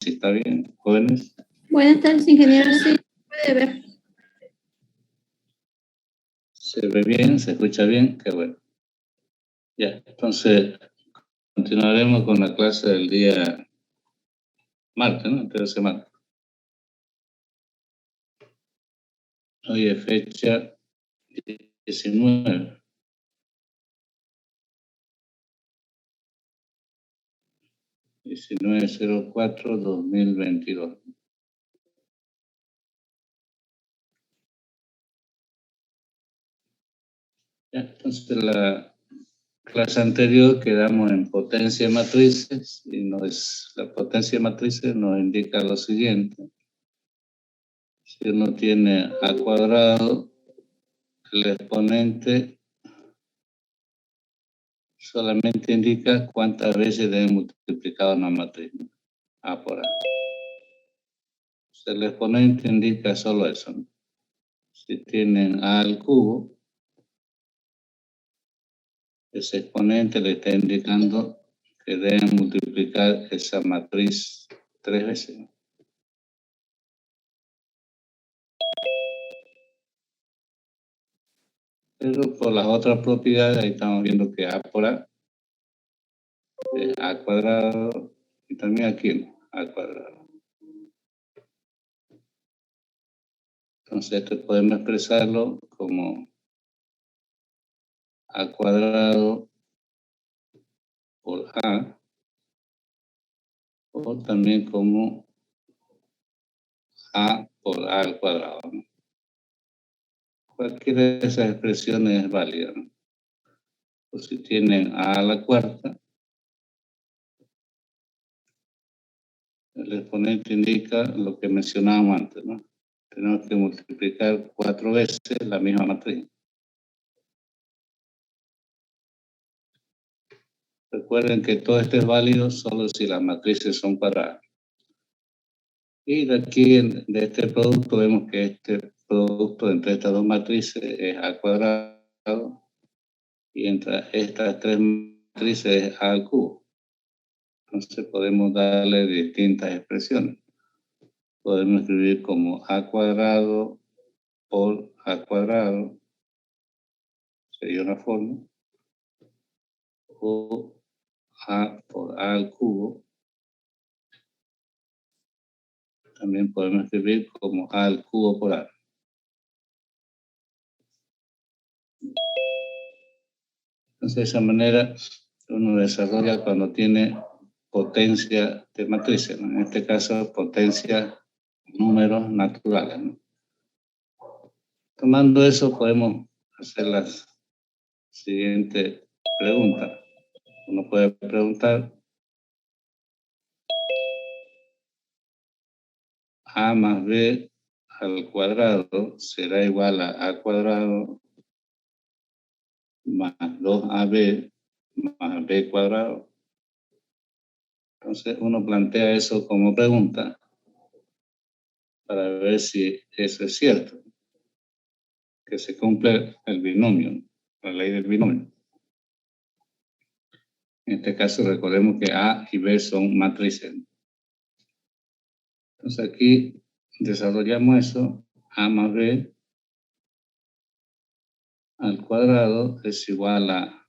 si está bien, jóvenes. Buenas tardes, ingeniero. Sí, puede ver. Se ve bien, se escucha bien, qué bueno. Ya, entonces continuaremos con la clase del día martes, ¿no? Entre semana. Hoy es fecha 19. (19/04/2022). Ya, entonces la clase anterior quedamos en potencia de matrices y la potencia de matrices nos indica lo siguiente. Si uno tiene a cuadrado, el exponente solamente indica cuántas veces debe multiplicar una matriz, ¿no? A por A. El exponente indica solo eso, ¿no? Si tienen A al cubo, ese exponente le está indicando que deben multiplicar esa matriz 3 veces, ¿no? Pero por las otras propiedades, ahí estamos viendo que A por A es A cuadrado y también aquí, ¿no? A cuadrado. Entonces, esto podemos expresarlo como A cuadrado por A, o también como A por A al cuadrado, ¿no? Cualquiera de esas expresiones es válida, ¿no? O si tienen A a la cuarta, el exponente indica lo que mencionábamos antes, ¿no? Tenemos que multiplicar 4 veces la misma matriz. Recuerden que todo esto es válido solo si las matrices son cuadradas. Y de aquí, de este producto, vemos que este producto entre estas dos matrices es A cuadrado y entre estas tres matrices es A al cubo. Entonces podemos darle distintas expresiones. Podemos escribir como A cuadrado por A cuadrado, sería una forma, o A por A al cubo. También podemos escribir como A al cubo por A. Entonces, de esa manera uno desarrolla cuando tiene potencia de matrices, ¿no? En este caso, potencia números naturales, ¿no? Tomando eso, podemos hacer las siguientes preguntas. Uno puede preguntar: A más B al cuadrado será igual a A cuadrado más 2AB más B cuadrado. Entonces uno plantea eso como pregunta para ver si eso es cierto, que se cumple el binomio, la ley del binomio. En este caso recordemos que A y B son matrices. Entonces aquí desarrollamos eso. A más B al cuadrado es igual a...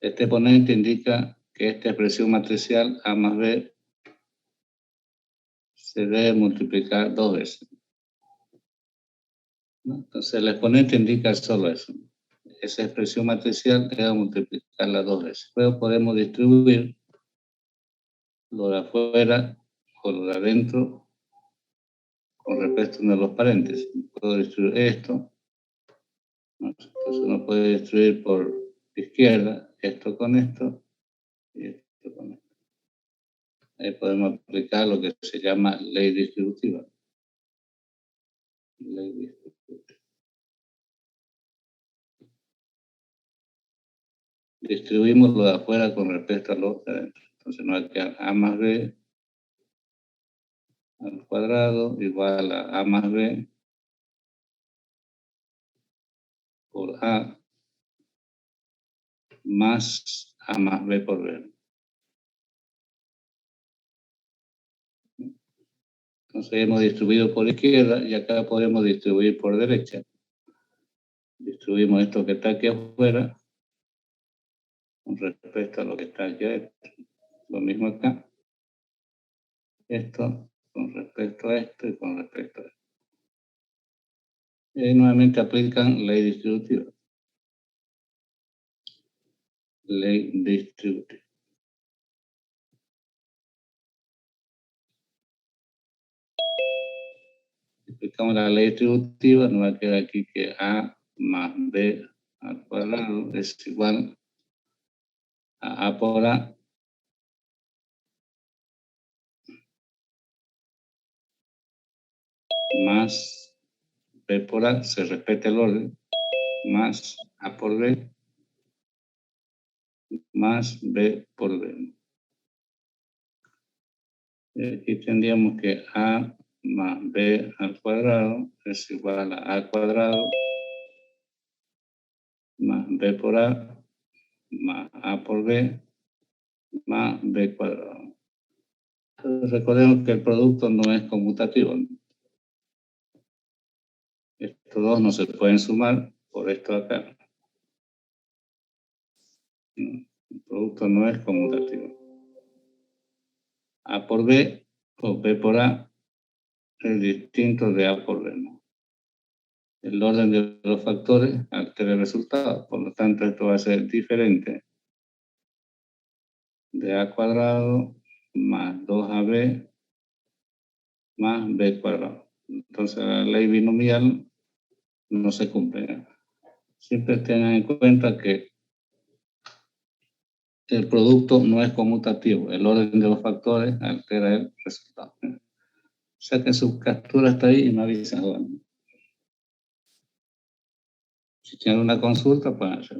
Este exponente indica que esta expresión matricial A más B se debe multiplicar 2 veces, ¿no? Entonces el exponente indica solo eso. Esa expresión matricial debe multiplicarla 2 veces. Luego podemos distribuir lo de afuera o lo de adentro con respecto a los paréntesis. Puedo distribuir esto, ¿no? Entonces uno puede distribuir por izquierda esto con esto y esto con esto. Ahí podemos aplicar lo que se llama ley distributiva. Ley distributiva. Distribuimos lo de afuera con respecto a lo de adentro. Entonces nos va a quedar A más B al cuadrado igual a A más B por A más A más B por B. Entonces hemos distribuido por izquierda y acá podemos distribuir por derecha. Distribuimos esto que está aquí afuera con respecto a lo que está aquí adentro. Lo mismo acá. Esto con respecto a esto y con respecto a esto. Y nuevamente aplican ley distributiva. Ley distributiva. Aplicamos la ley distributiva, nos va a quedar aquí que A más B al cuadrado es igual a A por A más B por A, se respeta el orden, más A por B más B por B. Aquí tendríamos que A más B al cuadrado es igual a A cuadrado más B por A más A por B más B cuadrado. Entonces, recordemos que el producto no es conmutativo. Estos dos no se pueden sumar por esto acá. El producto no es conmutativo. A por B o B por A es distinto de A por B, ¿no? El orden de los factores altera el resultado. Por lo tanto, esto va a ser diferente de A cuadrado más 2AB más B cuadrado. Entonces, la ley binomial no se cumple. Siempre tengan en cuenta que el producto no es conmutativo. El orden de los factores altera el resultado. Saquen su captura hasta ahí y me avisan. Bueno, si tienen una consulta, pueden hacer.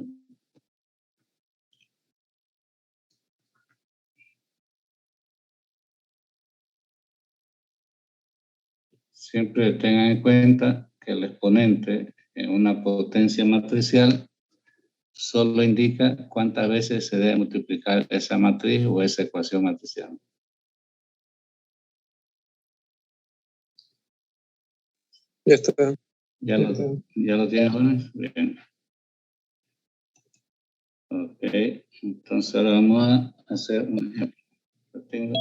Siempre tengan en cuenta que el exponente en una potencia matricial solo indica cuántas veces se debe multiplicar esa matriz o esa ecuación matricial. Ya está. ¿Ya lo tienes, Juanes? Bien. Ok, entonces ahora vamos a hacer un ejemplo. Lo tengo.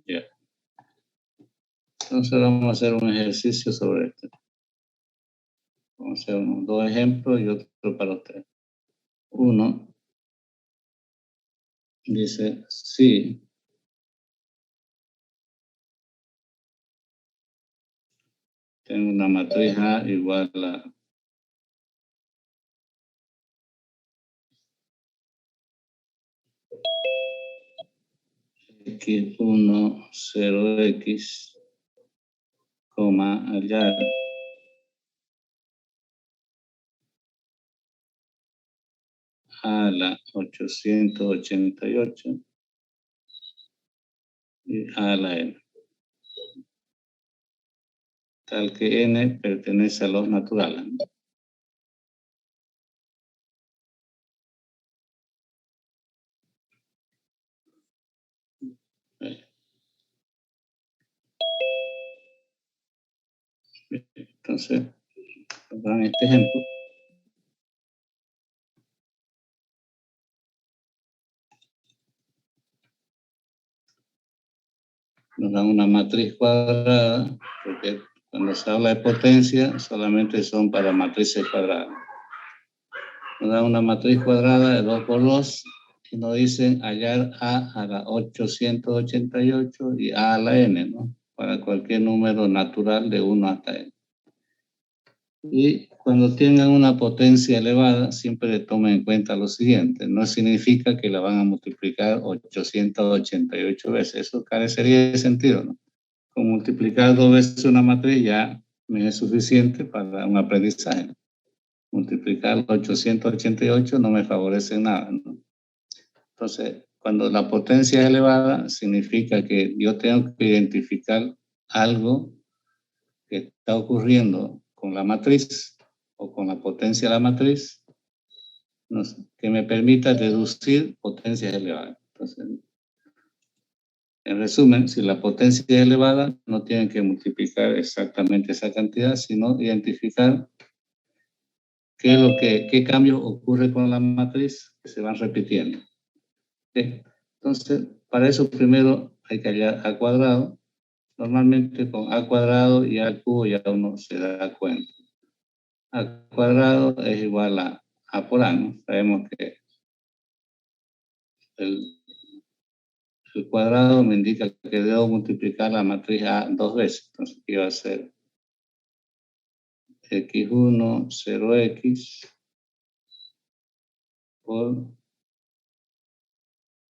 Ya. Entonces vamos a hacer un ejercicio sobre esto. Vamos a hacer dos ejemplos y otro para ustedes. Uno dice, sí, tengo una matriz A igual a x1, 0x, hallar a la 888 y a la n. Tal que n pertenece a los naturales. Entonces, dan este ejemplo. Nos dan una matriz cuadrada, porque cuando se habla de potencia solamente son para matrices cuadradas. Nos dan una matriz cuadrada de 2 por 2 y nos dicen hallar a la 888 y a la n, ¿no? Para cualquier número natural de 1 hasta n. Y cuando tengan una potencia elevada, siempre tomen en cuenta lo siguiente. No significa que la van a multiplicar 888 veces. Eso carecería de sentido, ¿no? Con multiplicar 2 veces una matriz ya me es suficiente para un aprendizaje. Multiplicar 888 no me favorece en nada, ¿no? Entonces, cuando la potencia es elevada, significa que yo tengo que identificar algo que está ocurriendo con la matriz o con la potencia de la matriz, no sé, que me permita deducir potencias elevadas. Entonces, en resumen, si la potencia es elevada, no tienen que multiplicar exactamente esa cantidad, sino identificar qué cambio ocurre con la matriz que se van repitiendo. ¿Sí? Entonces, para eso primero hay que hallar a cuadrado. Normalmente con a cuadrado y a al cubo ya uno se da cuenta. A cuadrado es igual a por a, ¿no? Sabemos que el cuadrado me indica que debo multiplicar la matriz A 2 veces. Entonces, aquí va a ser x1, 0x por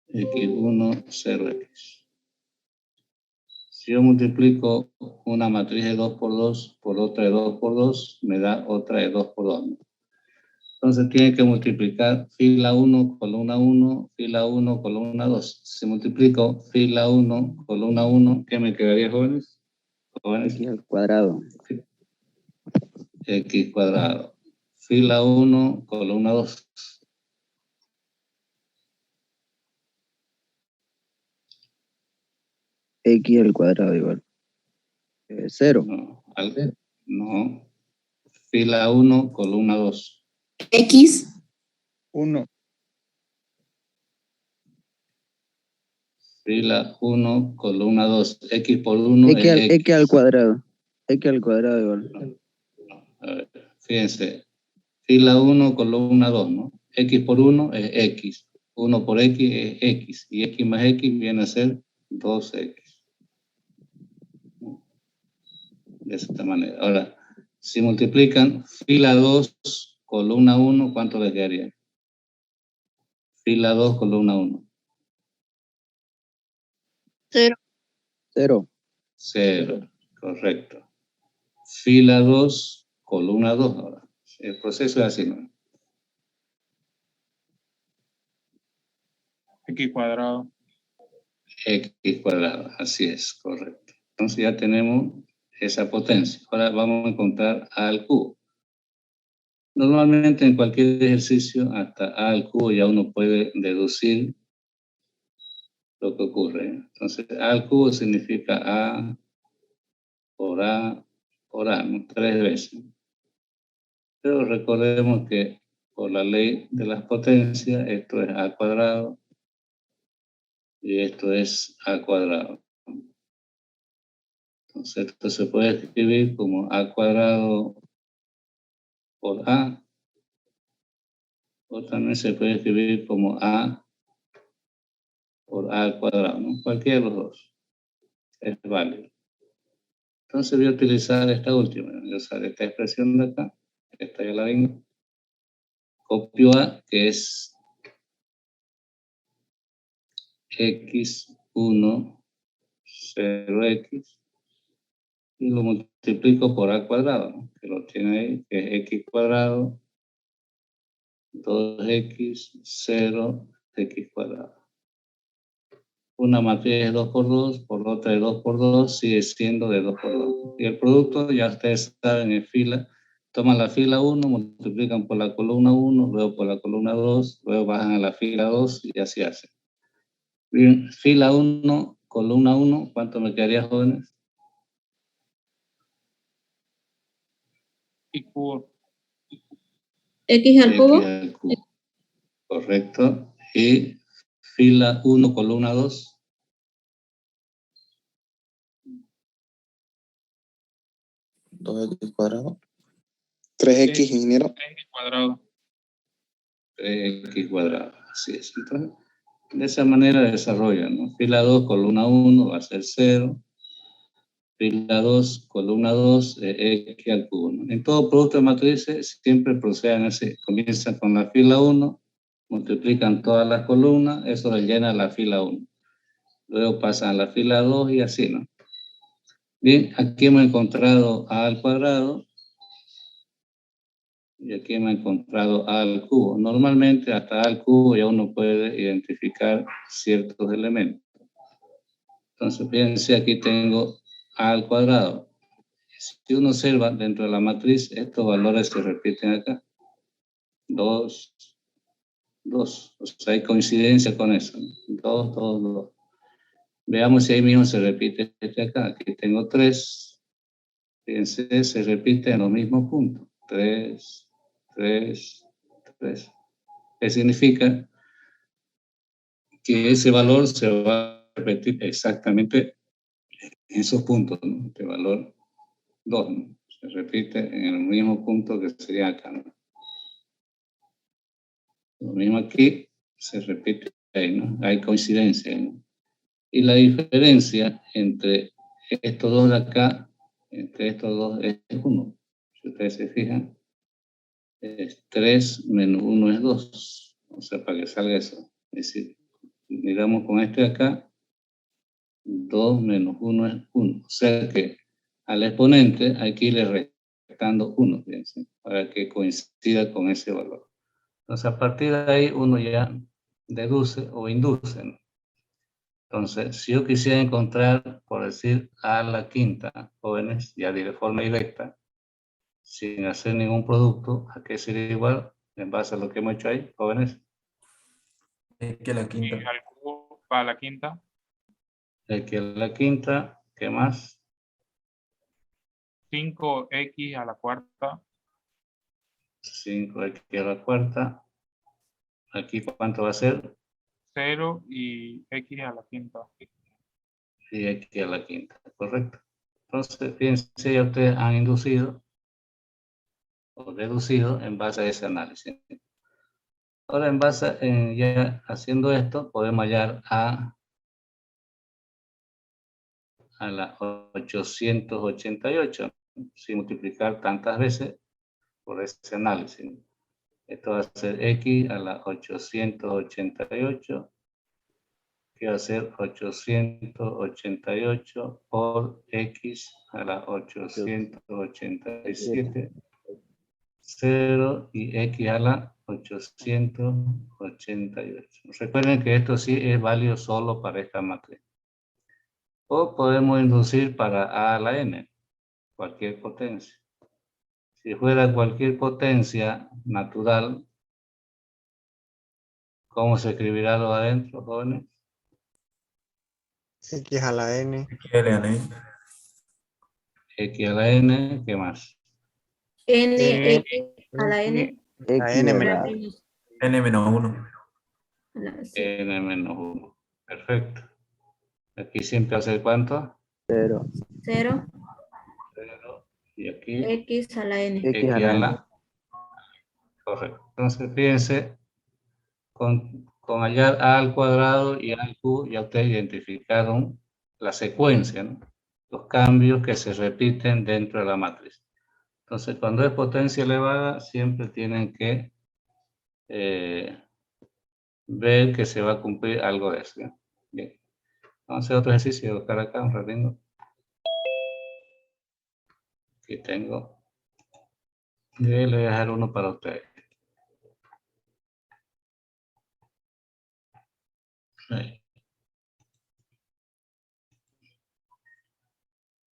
x1, 0x. Si yo multiplico una matriz de 2 por 2 por otra de 2 por 2, me da otra de 2 por 2. Entonces tiene que multiplicar fila 1, columna 1, fila 1, columna 2. Si multiplico fila 1, columna 1, ¿qué me quedaría, jóvenes? X al cuadrado. X cuadrado. Fila 1, columna 2. X al cuadrado igual. 0. No. Fila 1, columna 2. X. 1. Fila 1, columna 2. X por 1 X es X. al cuadrado. X al cuadrado igual. A ver, fíjense. Fila 1, columna 2, ¿no? X por 1 es X. 1 por X es X. Y X más X viene a ser 2X. De esta manera. Ahora, si multiplican fila 2, columna 1, ¿cuánto les quedaría? Fila 2, columna 1. 0. 0. 0, correcto. Fila 2, columna 2 ahora. El proceso es así, ¿no? X cuadrado. X cuadrado, así es, correcto. Entonces ya tenemos esa potencia. Ahora vamos a encontrar A al cubo. Normalmente en cualquier ejercicio, hasta A al cubo ya uno puede deducir lo que ocurre. Entonces, A al cubo significa A por A por A, ¿no? 3 veces. Pero recordemos que por la ley de las potencias, esto es A cuadrado y esto es A cuadrado. Entonces, esto se puede escribir como A cuadrado por A, o también se puede escribir como A por A al cuadrado, ¿no? Cualquiera de los dos es válido. Entonces voy a utilizar esta última, voy a usar esta expresión de acá, esta ya la vengo. Copio A, que es x1, 0x, y lo multiplico por A cuadrado, ¿no? Que lo tiene ahí, que es x cuadrado, 2x, 0, x cuadrado. Una matriz de 2 por 2, por otra de 2 por 2, sigue siendo de 2 por 2. Y el producto, ya ustedes saben, en fila, toman la fila 1, multiplican por la columna 1, luego por la columna 2, luego bajan a la fila 2 y así hacen. Bien, fila 1, columna 1, ¿cuánto me quedaría, jóvenes? Y cubo. X al cubo. X al cubo. Correcto. Y fila 1, columna 2. 2x cuadrado. 3x, ingeniero. 3x cuadrado. 3x cuadrado. Así es. Entonces, de esa manera desarrollan, ¿no? Fila 2, columna 1 va a ser 0. Fila 2, columna 2, x al cubo, ¿no? En todo producto de matrices siempre proceden así. Comienzan con la fila 1, multiplican todas las columnas, eso le llena la fila 1. Luego pasan a la fila 2 y así, ¿no? Bien, aquí hemos encontrado A al cuadrado y aquí hemos encontrado A al cubo. Normalmente hasta A al cubo ya uno puede identificar ciertos elementos. Entonces, fíjense, aquí tengo A al cuadrado. Si uno observa dentro de la matriz, estos valores se repiten acá. 2, 2. O sea, hay coincidencia con eso, ¿no? todos, todos los. Veamos si ahí mismo se repite este acá. Aquí tengo 3. Fíjense, se repite en los mismos puntos. 3, 3, 3. ¿Qué significa? Que ese valor se va a repetir exactamente en esos puntos, ¿no? Este valor 2, ¿no? Se repite en el mismo punto que sería acá, ¿no? Lo mismo aquí, se repite ahí, ¿no? Hay coincidencia, ¿no? Y la diferencia entre estos dos de acá, entre estos dos es 1. Si ustedes se fijan, es 3 menos 1 es 2. O sea, para que salga eso. Es decir, miramos con este de acá, 2 menos 1 es 1. O sea que al exponente hay que irle restando 1, fíjense, para que coincida con ese valor. Entonces, a partir de ahí uno ya deduce o induce, ¿no? Entonces, si yo quisiera encontrar, por decir, a la quinta, jóvenes, ya de forma directa, sin hacer ningún producto, ¿a qué sería igual? En base a lo que hemos hecho ahí, jóvenes. X a la quinta. X al cubo va a la quinta. X a la quinta, ¿qué más? 5x a la cuarta. 5x a la cuarta. Aquí, ¿cuánto va a ser? 0 y x a la quinta. Y X a la quinta, correcto. Entonces, fíjense, ya ustedes han inducido o deducido en base a ese análisis. Ahora, en base, ya haciendo esto, podemos hallar a la 888, sin multiplicar tantas veces por ese análisis. Esto va a ser X a la 888, que va a ser 888 por X a la 887, 0 y X a la 888. Recuerden que esto sí es válido solo para esta matriz. O podemos inducir para A a la N, cualquier potencia. Si fuera cualquier potencia natural, ¿cómo se escribirá lo adentro, jóvenes? X a la N. X a la N. X a la N, ¿qué más? N, X a la N. X La N a menos la N menos 1. Sí. N menos 1. Perfecto. Aquí siempre hace ¿cuánto? 0. 0, 0. Y aquí X a la N. X a X la a N. la. Correcto. Entonces, fíjense, con hallar A al cuadrado y A al cubo, ya ustedes identificaron la secuencia, ¿no? Los cambios que se repiten dentro de la matriz. Entonces, cuando es potencia elevada, siempre tienen que ver que se va a cumplir algo de eso, ¿no? Bien. Vamos a hacer otro ejercicio, buscar acá un ratito. Aquí tengo. Y le voy a dejar uno para ustedes. Ahí.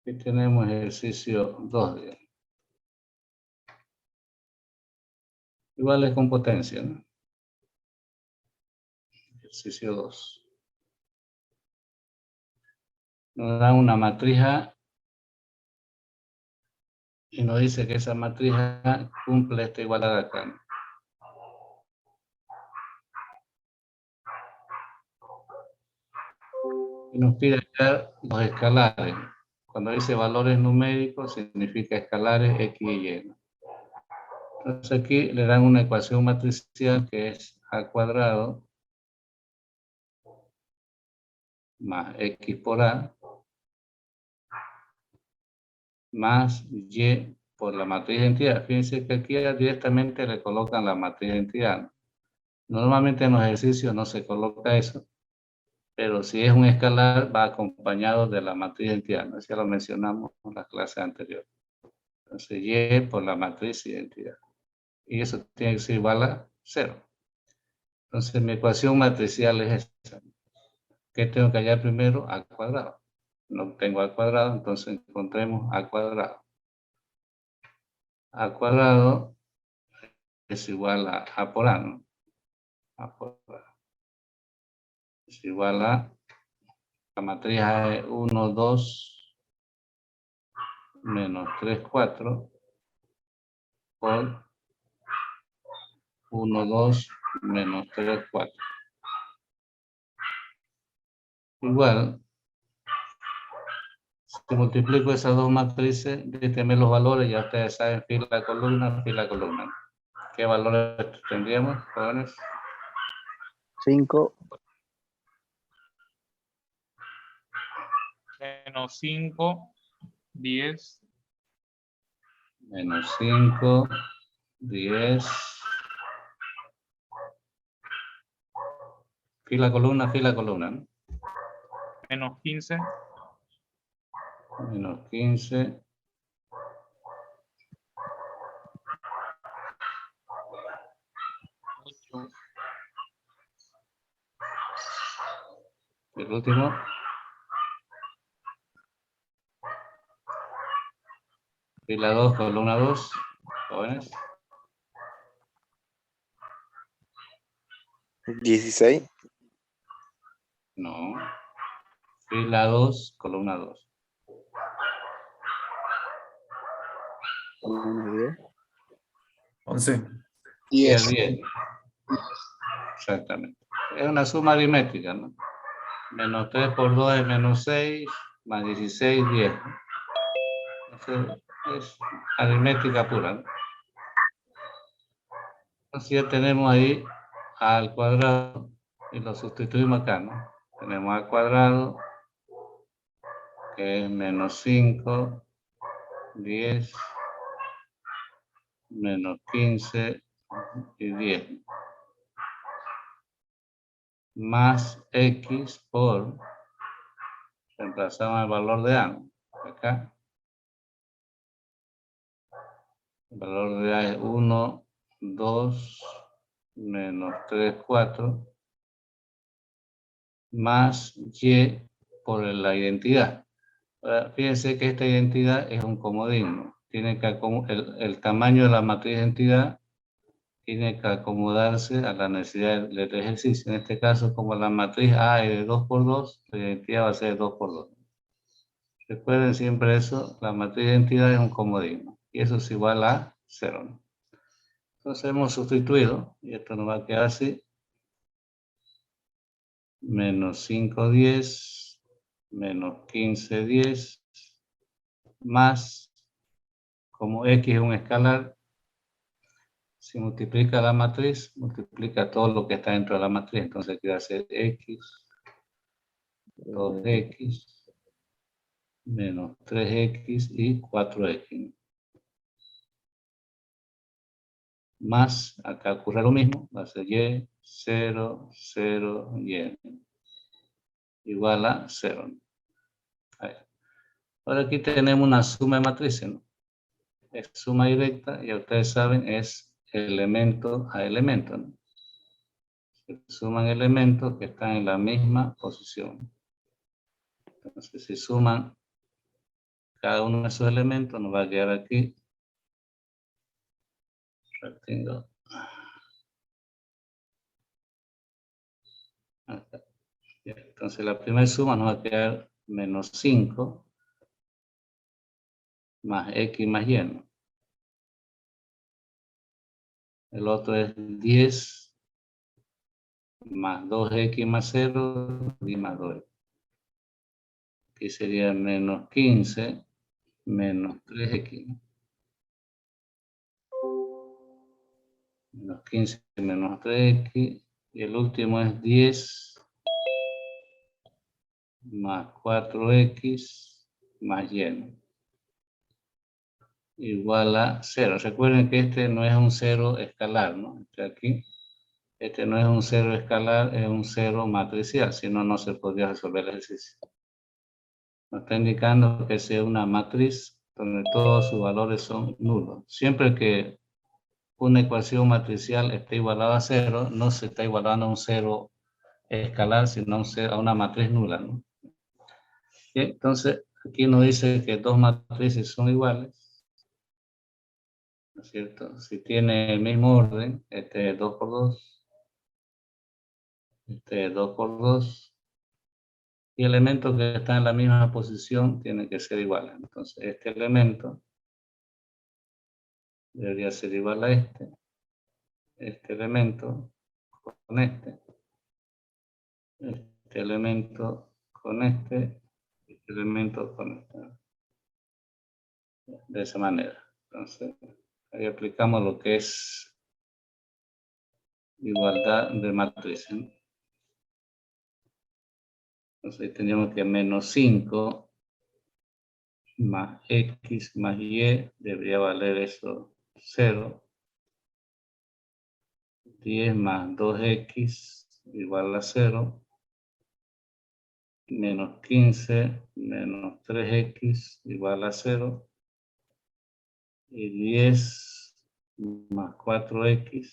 Aquí tenemos ejercicio 2. Igual es con potencia, ¿no? Ejercicio 2. Nos da una matriz A y nos dice que esa matriz A cumple esta igualdad acá, ¿no? Y nos pide hallar los escalares. Cuando dice valores numéricos, significa escalares X y Y, ¿no? Entonces aquí le dan una ecuación matricial que es A cuadrado más X por A más Y por la matriz de identidad. Fíjense que aquí directamente le colocan la matriz de identidad, ¿no? Normalmente en los ejercicios no se coloca eso, pero si es un escalar va acompañado de la matriz de identidad, ¿no? Ya lo mencionamos en la clase anterior. Entonces Y por la matriz de identidad. Y eso tiene que ser igual a 0. Entonces mi ecuación matricial es esta. ¿Qué tengo que hallar primero? A cuadrado. No tengo A cuadrado, entonces encontremos A cuadrado. A cuadrado es igual a A por A, ¿no? A por A. es igual a la matriz A es 1, 2, menos 3, 4 por 1, 2, menos 3, 4. Igual, si multiplico esas dos matrices, díganme los valores, ya ustedes saben, fila, columna, fila, columna. ¿Qué valores tendríamos, jóvenes? 5, Menos 5, 10, Menos 5, 10. Fila, columna, ¿no? menos 15, Menos 15. El último. Fila 2, columna 2. Jóvenes. 16. No. Fila 2, columna 2. 10. 11. 10. 10. Exactamente. Es una suma aritmética, ¿no? Menos 3 por 2 es menos 6, más 16, 10. Entonces, es aritmética pura, ¿no? Entonces ya tenemos ahí a al cuadrado y lo sustituimos acá, ¿no? Tenemos al cuadrado, que es menos 5, 10, menos 15 y 10. Más x por, reemplazamos el valor de A, ¿no? Acá. El valor de A es 1, 2, menos 3, 4, más y por la identidad. Ahora, fíjense que esta identidad es un comodín, ¿no? Tiene que el tamaño de la matriz de identidad tiene que acomodarse a la necesidad del ejercicio. En este caso, como la matriz A es de 2 por 2, la identidad va a ser 2 por 2. Recuerden siempre eso, la matriz de identidad es un comodín, ¿no? Y eso es igual a 0, ¿no? Entonces hemos sustituido, y esto nos va a quedar así. Menos 5, 10, menos 15, 10, más, como x es un escalar, si multiplica la matriz, multiplica todo lo que está dentro de la matriz, entonces aquí va a ser x, 2x, menos 3x y 4x. Más, acá ocurre lo mismo, va a ser y, 0, 0, y, igual a 0. Ahí. Ahora aquí tenemos una suma de matrices, ¿no? Es suma directa, ya ustedes saben, es elemento a elemento, ¿no? Se suman elementos que están en la misma posición. Entonces, si suman cada uno de esos elementos, nos va a quedar aquí. Retengo. Acá. Entonces, la primera suma nos va a quedar menos 5 más x más y, ¿no? El otro es 10 más 2x más 0 y más 2. Aquí sería menos 15 menos 3x. Menos 15 menos 3x. Y el último es 10 más 4x más y. Igual a 0. Recuerden que este no es un 0 escalar, ¿no? Aquí. Este no es un 0 escalar, es un 0 matricial, si no, no se podría resolver el ejercicio. Nos está indicando que sea una matriz donde todos sus valores son nulos. Siempre que una ecuación matricial esté igualada a 0, no se está igualando a un 0 escalar, sino a una matriz nula, ¿no? Y entonces, aquí nos dice que dos matrices son iguales, ¿no es cierto? Si tiene el mismo orden, este es 2 por 2, Este es 2 por 2. Y elementos que están en la misma posición tienen que ser iguales. Entonces, este elemento debería ser igual a este elemento con este elemento con este elemento con este. De esa manera. Entonces, ahí aplicamos lo que es igualdad de matrices. Entonces, ahí tendríamos que menos 5 más x más y debería valer eso 0. 10 más 2x igual a 0. Menos 15 menos 3x igual a 0. Y 10 más 4x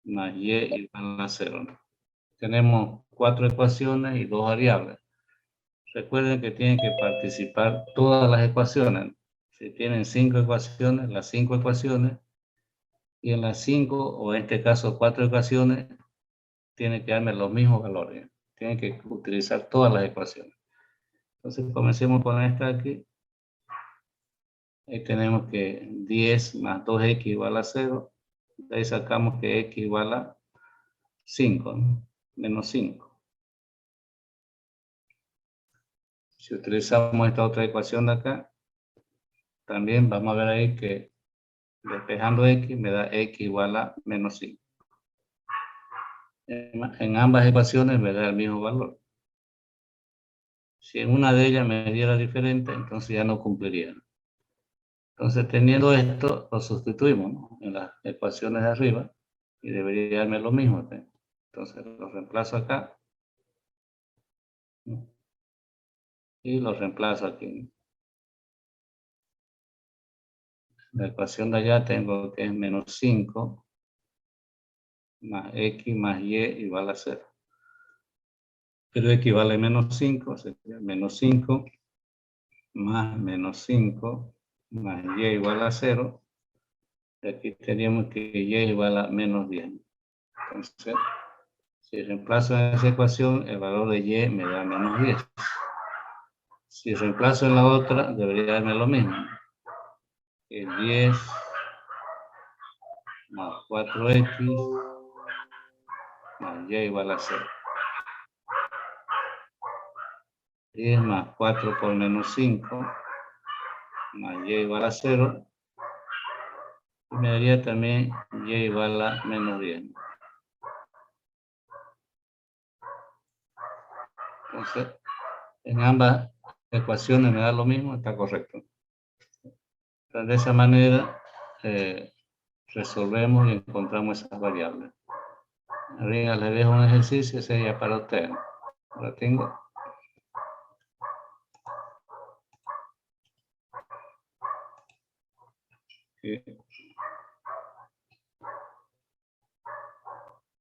más y igual a 0. Tenemos 4 ecuaciones y 2 variables. Recuerden que tienen que participar todas las ecuaciones. Si tienen 5 ecuaciones, las 5 ecuaciones, y en las 5, o en este caso 4 ecuaciones, tienen que darme los mismos valores. Tienen que utilizar todas las ecuaciones. Entonces comencemos con esta aquí. Ahí tenemos que 10 más 2x igual a 0. De ahí sacamos que x igual a 5, ¿no? Menos 5. Si utilizamos esta otra ecuación de acá, también vamos a ver ahí que despejando x me da x igual a menos 5. En ambas ecuaciones me da el mismo valor. Si en una de ellas me diera diferente, entonces ya no cumpliría. Entonces, teniendo esto, lo sustituimos, ¿no?, en las ecuaciones de arriba y debería darme lo mismo, ¿sí? Entonces, lo reemplazo acá, ¿no?, y lo reemplazo aquí. La ecuación de allá tengo que es menos 5 más x más y igual a 0. Pero equivale a menos 5, sería menos 5 más menos 5 más y igual a 0. Y aquí tendríamos que y igual a menos 10. Entonces, si reemplazo en esa ecuación, el valor de y me da menos 10. Si reemplazo en la otra, debería darme lo mismo. El 10 más 4x más y igual a 0. 10 más 4 por menos 5 más y igual a 0. Y me daría también y igual a menos 10. Entonces, en ambas ecuaciones me da lo mismo, está correcto. Entonces, de esa manera resolvemos y encontramos esas variables. Arriba les dejo un ejercicio, sería para ustedes. Ahora tengo.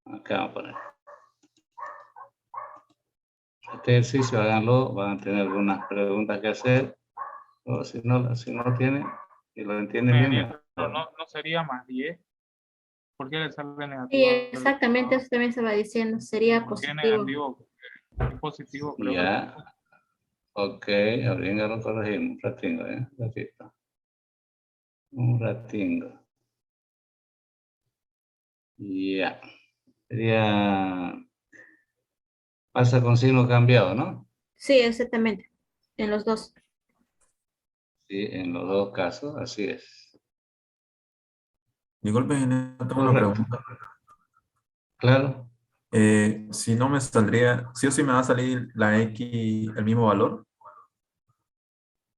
Acá vamos a poner. Este ejercicio háganlo, van a tener algunas preguntas que hacer. O si no tienen y lo entienden bien. Maestro, no sería más 10. ¿Por qué le sale negativo? Sí, exactamente, eso también se va diciendo, sería ¿Por qué positivo. negativo? Es positivo, creo. Ya. Ok, ahorita lo corregimos. Un ratingo, ratito. Un ratingo. Ya. Sería. Pasa con signo cambiado, ¿no? Sí, exactamente, en los dos. Sí, en los dos casos, así es. Disculpen, tengo una Correcto. pregunta. Claro. Si no me saldría, sí o sí me va a salir la X el mismo valor.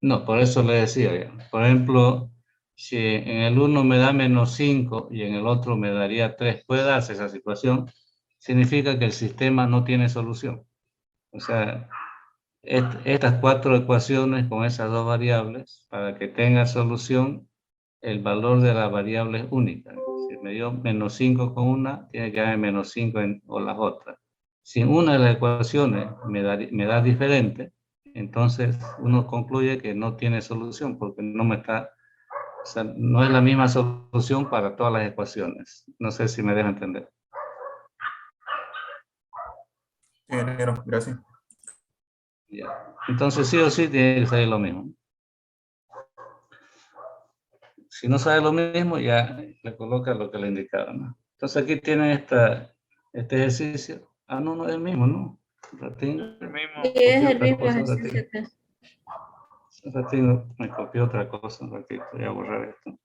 No, por eso le decía ya. Por ejemplo, si en el uno me da menos 5 y en el otro me daría 3, puede darse esa situación, significa que el sistema no tiene solución. O sea, estas 4 ecuaciones con esas 2 variables, para que tenga solución, el valor de la variable es única. Si me dio menos 5 con una, tiene que darme menos 5 con las otras. Si en una de las ecuaciones me da diferente, entonces uno concluye que no tiene solución porque no es la misma solución para todas las ecuaciones. No sé si me deja entender. Sí, ingeniero, gracias. Ya. Entonces sí o sí tiene que salir lo mismo. Si no sale lo mismo, ya le coloca lo que le indicaron, ¿no? Entonces aquí tienen este ejercicio. Ah, no, no es el mismo, ¿no? Un ratito, El mismo. Y es copié el otra mismo cosa, un ejercicio ratito. que Un ratito me copié otra cosa, un ratito. Voy a borrar esto.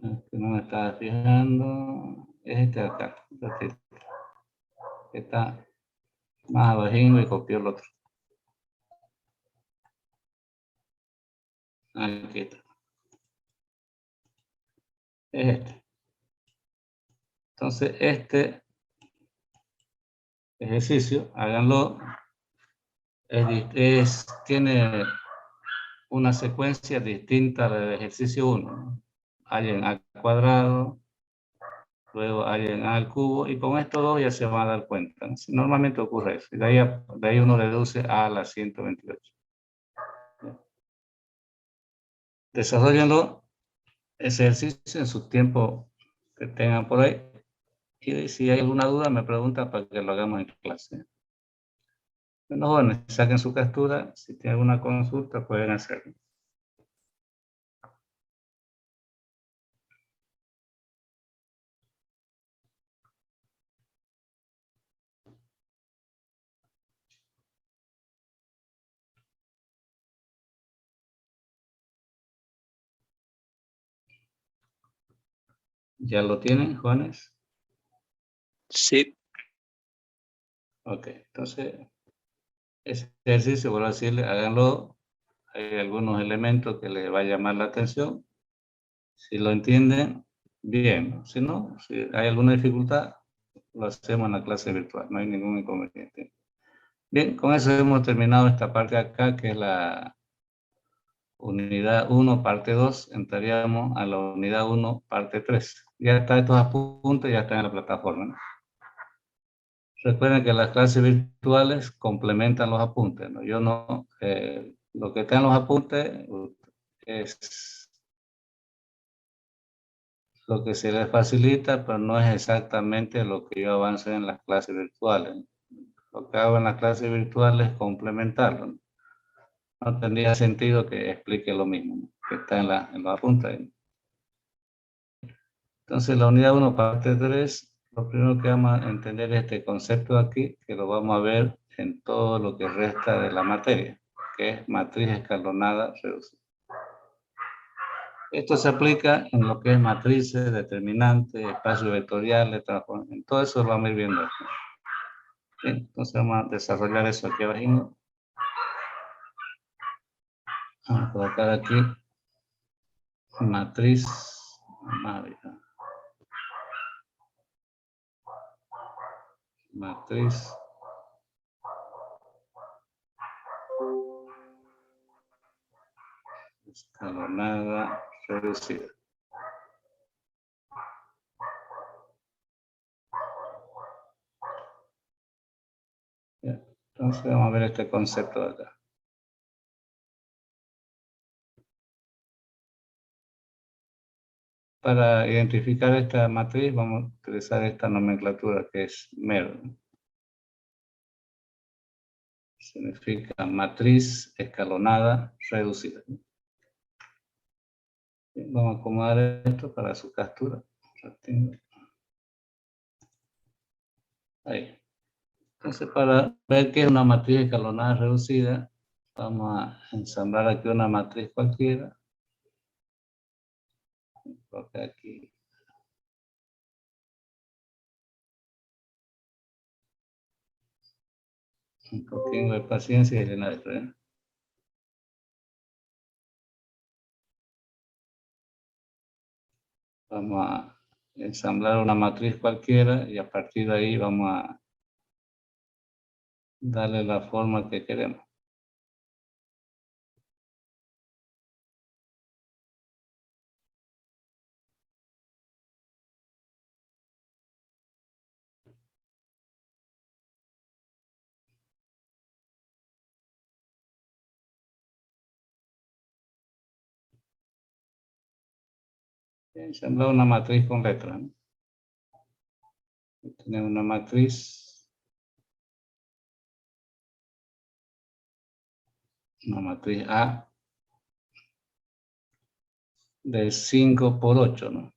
Que no me estaba fijando. Es este de acá, un ratito. Que está más abajito y copió el otro. Aquí está. Es este. Entonces, este ejercicio, háganlo, tiene una secuencia distinta del ejercicio 1, ¿no? Hay en a cuadrado, luego hay en a al cubo, y con estos dos ya se van a dar cuenta, ¿no? Normalmente ocurre eso, y de ahí uno deduce a la 128. Desarrollenlo ese ejercicio en su tiempo que tengan por ahí, y si hay alguna duda me preguntan para que lo hagamos en clase. Bueno, jóvenes, saquen su captura, si tienen alguna consulta pueden hacerlo. ¿Ya lo tienen, jóvenes? Sí. Ok, entonces, ese ejercicio, por así decirle, háganlo. Hay algunos elementos que les va a llamar la atención. Si lo entienden, bien. Si no, si hay alguna dificultad, lo hacemos en la clase virtual. No hay ningún inconveniente. Bien, con eso hemos terminado esta parte de acá, que es la unidad 1, parte 2. Entraríamos a la unidad 1, parte 3. Ya están estos apuntes, ya están en la plataforma, ¿no? Recuerden que las clases virtuales complementan los apuntes, ¿no? Yo no, lo que está en los apuntes es lo que se les facilita, pero no es exactamente lo que yo avance en las clases virtuales. Lo que hago en las clases virtuales es complementarlo, ¿no? No tendría sentido que explique lo mismo, ¿no?, que está en los apuntes. Entonces, la unidad 1, parte 3, lo primero que vamos a entender es este concepto de aquí, que lo vamos a ver en todo lo que resta de la materia, que es matriz escalonada reducida. Esto se aplica en lo que es matrices, determinantes, espacios vectoriales, en todo eso lo vamos a ir viendo. Bien, entonces vamos a desarrollar eso aquí abajo. Vamos a colocar aquí matriz. Matriz escalonada reducida. Bien, entonces vamos a ver este concepto de acá. Para identificar esta matriz vamos a utilizar esta nomenclatura que es MER. Significa matriz escalonada reducida. Bien, vamos a acomodar esto para su captura. Ahí. Entonces, para ver qué es una matriz escalonada reducida, vamos a ensamblar aquí una matriz cualquiera. Porque aquí. Un poquito de paciencia y de nada. Vamos a ensamblar una matriz cualquiera y a partir de ahí vamos a darle la forma que queremos. Ensamblar una matriz con letras, ¿no? Tenemos una matriz una matriz A de 5 por 8, ¿no?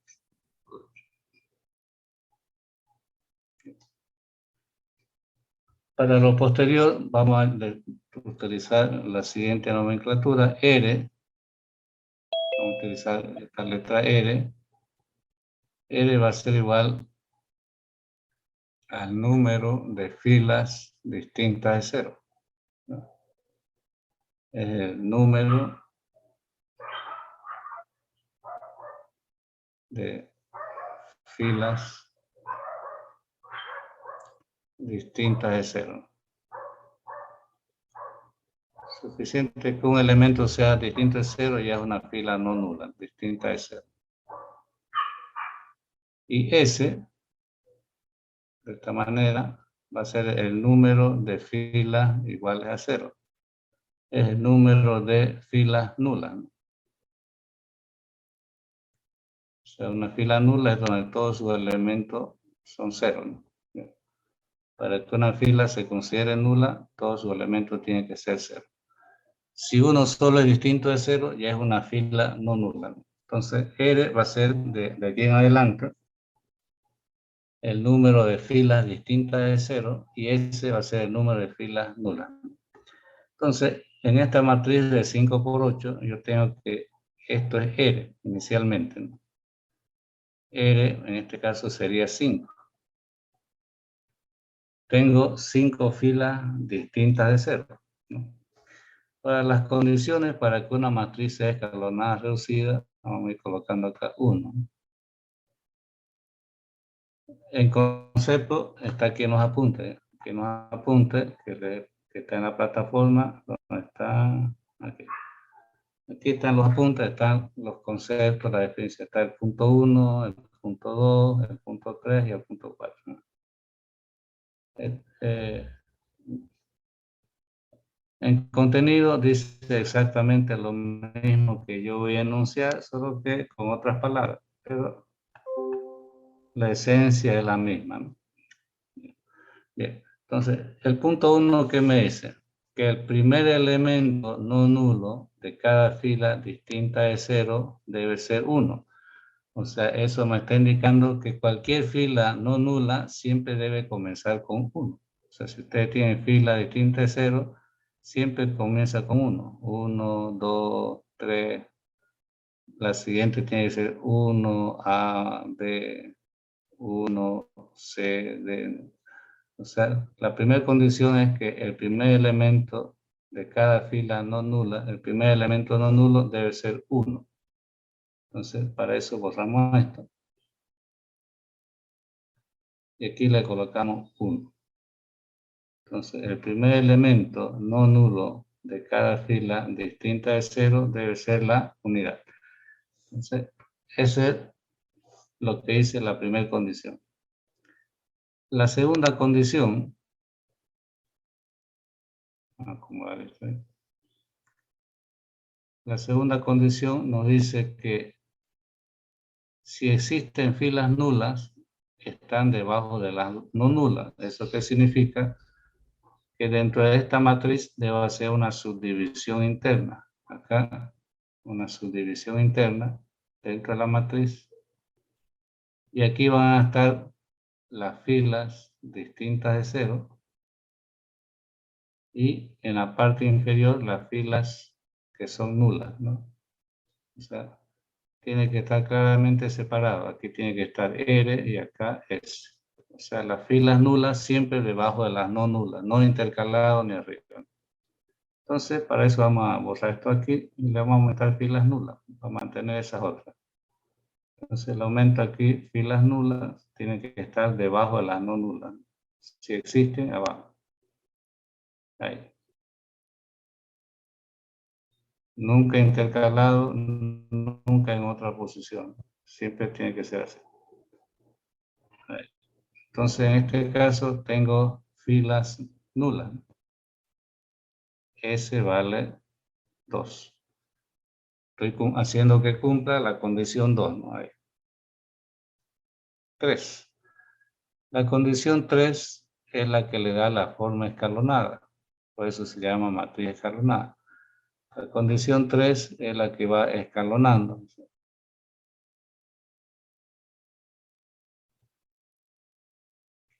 Para lo posterior, vamos a utilizar la siguiente nomenclatura. R, vamos a utilizar esta letra R. R va a ser igual al número de filas distintas de 0. ¿No? Es el número de filas distintas de 0. Suficiente que un elemento sea distinto de 0, ya es una fila no nula, distinta de 0. Y S, de esta manera, va a ser el número de filas iguales a 0. Es el número de filas nulas, ¿no? O sea, una fila nula es donde todos sus elementos son 0, ¿no? Para que una fila se considere nula, todos sus elementos tienen que ser 0. Si uno solo es distinto de 0, ya es una fila no nula, ¿no? Entonces, R va a ser de aquí en adelante el número de filas distintas de 0 y S va a ser el número de filas nulas. Entonces, en esta matriz de 5 por 8, yo tengo que esto es R inicialmente, ¿no? R en este caso sería 5. Tengo 5 filas distintas de 0, ¿no? Para las condiciones para que una matriz sea escalonada reducida, vamos a ir colocando acá 1. En concepto está aquí en los apuntes, que está en la plataforma, donde está, aquí. Aquí están los apuntes, están los conceptos, la definición, está el punto 1, el punto 2, el punto 3 y el punto 4. En contenido dice exactamente lo mismo que yo voy a enunciar, solo que con otras palabras, pero la esencia es la misma, ¿no? Bien, entonces, el punto 1 que me dice que el primer elemento no nulo de cada fila distinta de 0 debe ser 1. O sea, eso me está indicando que cualquier fila no nula siempre debe comenzar con 1. O sea, si ustedes tienen fila distinta de 0, siempre comienza con 1. 1, 2, 3. La siguiente tiene que ser 1, A, B, 1, C, D. O sea, la primera condición es que el primer elemento de cada fila no nula, el primer elemento no nulo debe ser 1. Entonces, para eso borramos esto. Y aquí le colocamos 1. Entonces, el primer elemento no nulo de cada fila distinta de 0 debe ser la unidad. Entonces, eso es lo que dice la primera condición. La segunda condición, vamos a acomodar esto ahí. La segunda condición nos dice que si existen filas nulas, están debajo de las no nulas. ¿Eso qué significa? Que dentro de esta matriz debe hacer una subdivisión interna. Acá, una subdivisión interna dentro de la matriz. Y aquí van a estar las filas distintas de 0. Y en la parte inferior las filas que son nulas, ¿no? O sea, tiene que estar claramente separado. Aquí tiene que estar R y acá S. O sea, las filas nulas siempre debajo de las no nulas, no intercalado ni arriba. Entonces, para eso vamos a borrar esto aquí y le vamos a aumentar filas nulas para mantener esas otras. Entonces, el aumento aquí, filas nulas, tienen que estar debajo de las no nulas. Si existen, abajo. Ahí. Nunca intercalado, nunca en otra posición. Siempre tiene que ser así. Ahí. Entonces, en este caso, tengo filas nulas. S vale 2. Estoy haciendo que cumpla la condición 2, ¿no? Ahí. 3. La condición 3 es la que le da la forma escalonada. Por eso se llama matriz escalonada. La condición 3 es la que va escalonando.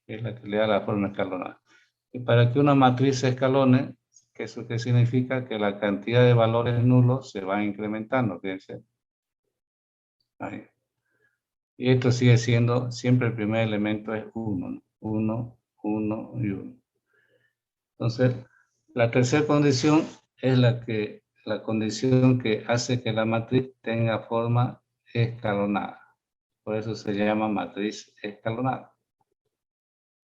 Es la que le da la forma escalonada. Y para que una matriz se escalone, ¿eso qué significa? Que la cantidad de valores nulos se va incrementando, fíjense. Ahí. Y esto sigue siendo, siempre el primer elemento es 1, 1, 1 y 1. Entonces, la tercera condición es la condición que hace que la matriz tenga forma escalonada. Por eso se llama matriz escalonada.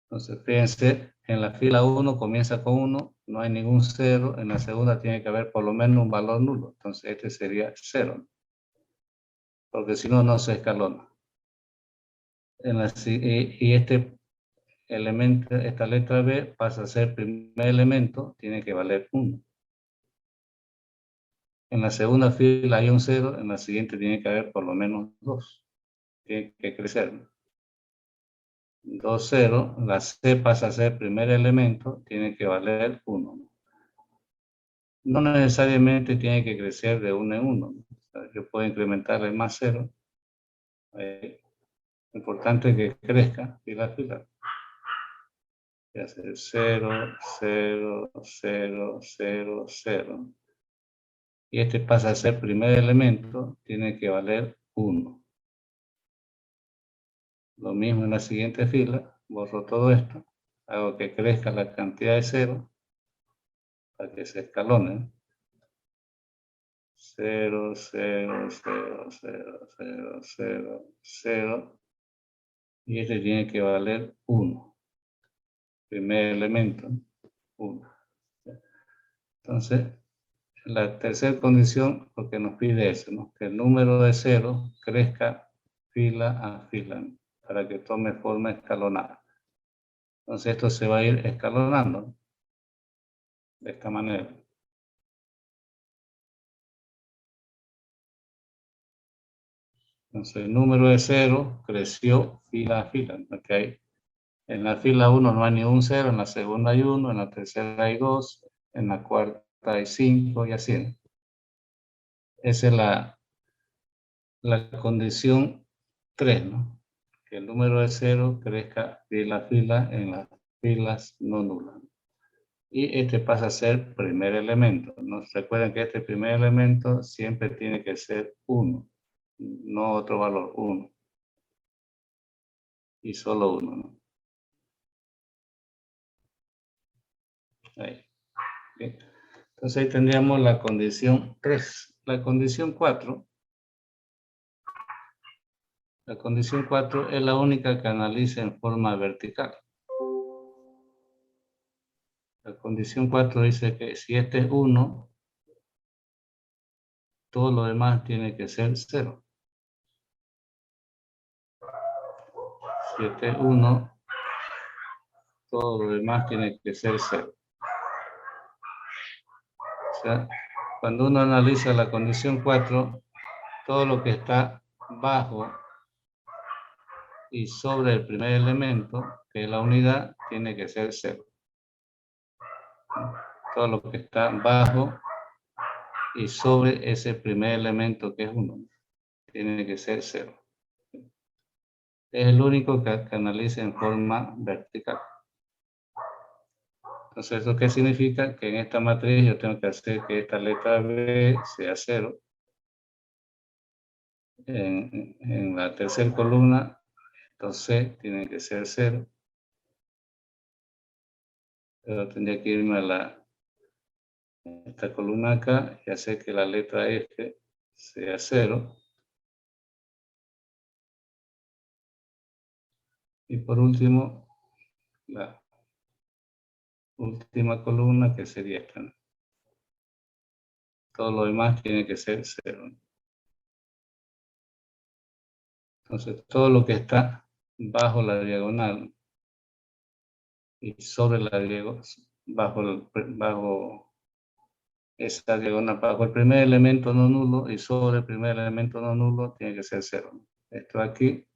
Entonces, fíjense, en la fila 1 comienza con 1, no hay ningún 0, en la segunda tiene que haber por lo menos un valor nulo. Entonces, este sería 0, porque si no, no se escalona. Y este elemento, esta letra B pasa a ser primer elemento, tiene que valer 1. En la segunda fila hay un 0, en la siguiente tiene que haber por lo menos 2. Tiene que crecer. 2, 0, la C pasa a ser primer elemento, tiene que valer 1. No necesariamente tiene que crecer de 1 en 1. O sea, yo puedo incrementarle más 0. Lo importante es que crezca fila a fila. Voy a hacer 0, 0, 0, 0, 0. Y este pasa a ser primer elemento, tiene que valer 1. Lo mismo en la siguiente fila, borro todo esto, hago que crezca la cantidad de 0 para que se escalone. 0, 0, 0, 0, 0, 0, 0. Y este tiene que valer 1. Primer elemento, 1. Entonces, la tercera condición, lo que nos pide es, ¿no?, que el número de 0 crezca fila a fila para que tome forma escalonada. Entonces esto se va a ir escalonando de esta manera. Entonces el número de 0 creció fila a fila. ¿Okay? En la fila 1 no hay ni un 0, en la segunda hay 1, en la tercera hay 2, en la cuarta hay 5 y así. Esa es la condición 3, ¿no? Que el número de 0 crezca fila a fila en las filas no nulas. Y este pasa a ser primer elemento, ¿no? Recuerden que este primer elemento siempre tiene que ser 1, no otro valor, 1. Y solo 1, ¿no? Ahí. ¿Okay? Entonces ahí tendríamos la condición 3. La condición 4. La condición 4 es la única que analiza en forma vertical. La condición 4 dice que si este es 1, todo lo demás tiene que ser 0. Si este es 1, todo lo demás tiene que ser 0. O sea, cuando uno analiza la condición 4, todo lo que está bajo y sobre el primer elemento, que es la unidad, tiene que ser 0. Todo lo que está bajo y sobre ese primer elemento, que es 1, tiene que ser 0. Es el único que analiza en forma vertical. Entonces, ¿eso qué significa? Que en esta matriz yo tengo que hacer que esta letra B sea 0. En la tercera columna, entonces tiene que ser 0. Pero tendría que irme a esta columna acá y hacer que la letra F sea 0. Y por último, la última columna, que sería esta. Todo lo demás tiene que ser 0. Entonces, todo lo que está bajo la diagonal y sobre la diagonal, bajo esa diagonal, bajo el primer elemento no nulo y sobre el primer elemento no nulo, tiene que ser 0. Esto aquí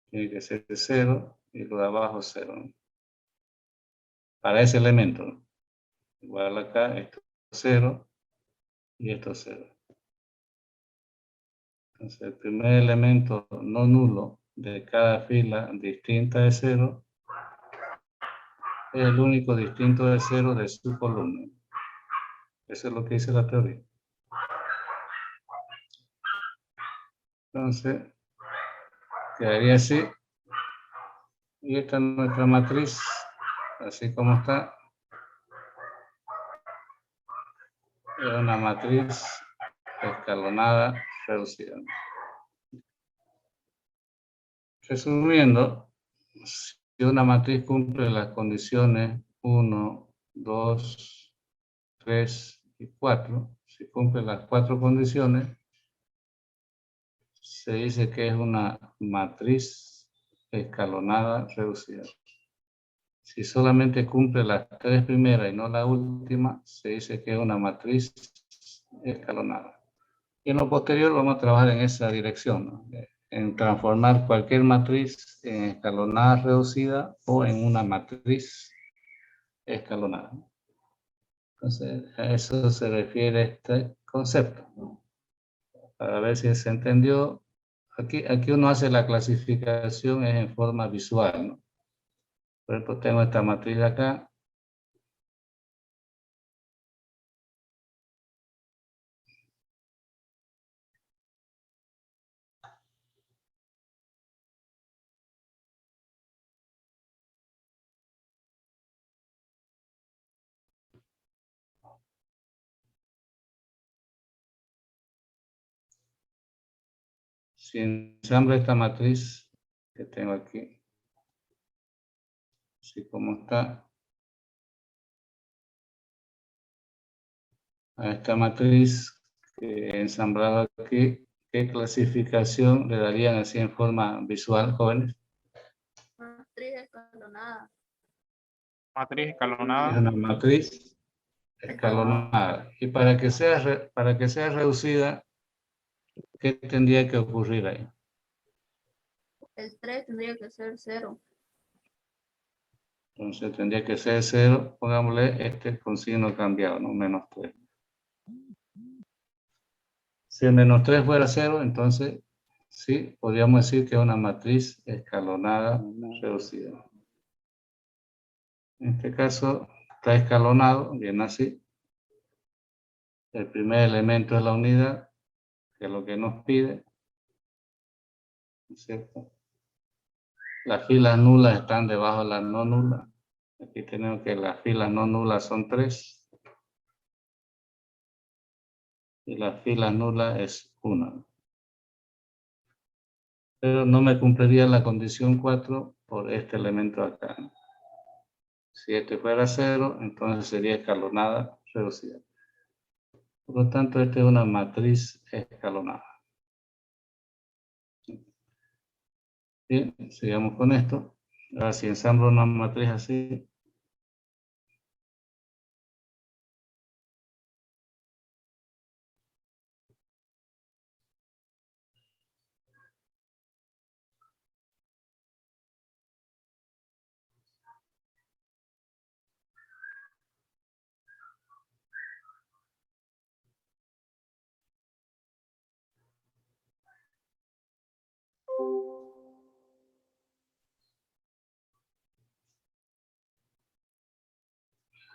tiene que ser 0 y lo de abajo 0. Para ese elemento, igual acá, esto es 0 y esto 0. Entonces, el primer elemento no nulo de cada fila distinta de 0 es el único distinto de 0 de su columna. Eso es lo que dice la teoría. Entonces, quedaría así. Y esta es nuestra matriz, así como está. Es una matriz escalonada reducida. Resumiendo, si una matriz cumple las condiciones 1, 2, 3 y 4, si cumple las 4 condiciones, se dice que es una matriz escalonada reducida. Si solamente cumple las 3 primeras y no la última, se dice que es una matriz escalonada. Y en lo posterior vamos a trabajar en esa dirección, ¿no? En transformar cualquier matriz en escalonada reducida o en una matriz escalonada. Entonces, a eso se refiere este concepto, ¿no? Para ver si se entendió. Aquí uno hace la clasificación en forma visual, ¿no? Por ejemplo, tengo esta matriz de acá. Si ensamblo esta matriz que tengo aquí, así como está, a esta matriz que he ensamblado aquí, ¿qué clasificación le darían así en forma visual, jóvenes? Matriz escalonada. Matriz Es escalonada. una matriz escalonada. Y para que sea reducida, ¿qué tendría que ocurrir ahí? El 3 tendría que ser 0. Entonces tendría que ser 0, pongámosle este con signo cambiado, ¿no? Menos 3. Si el menos 3 fuera 0, entonces sí, podríamos decir que es una matriz escalonada reducida. En este caso está escalonado, bien así. El primer elemento es la unidad, que es lo que nos pide, ¿cierto? Las filas nulas están debajo de las no nulas. Aquí tenemos que las filas no nulas son 3. Y las filas nulas es 1. Pero no me cumpliría la condición 4 por este elemento acá. Si este fuera 0, entonces sería escalonada reducida. Por lo tanto, esta es una matriz escalonada. Bien, sigamos con esto. Ahora si ensamblo una matriz así,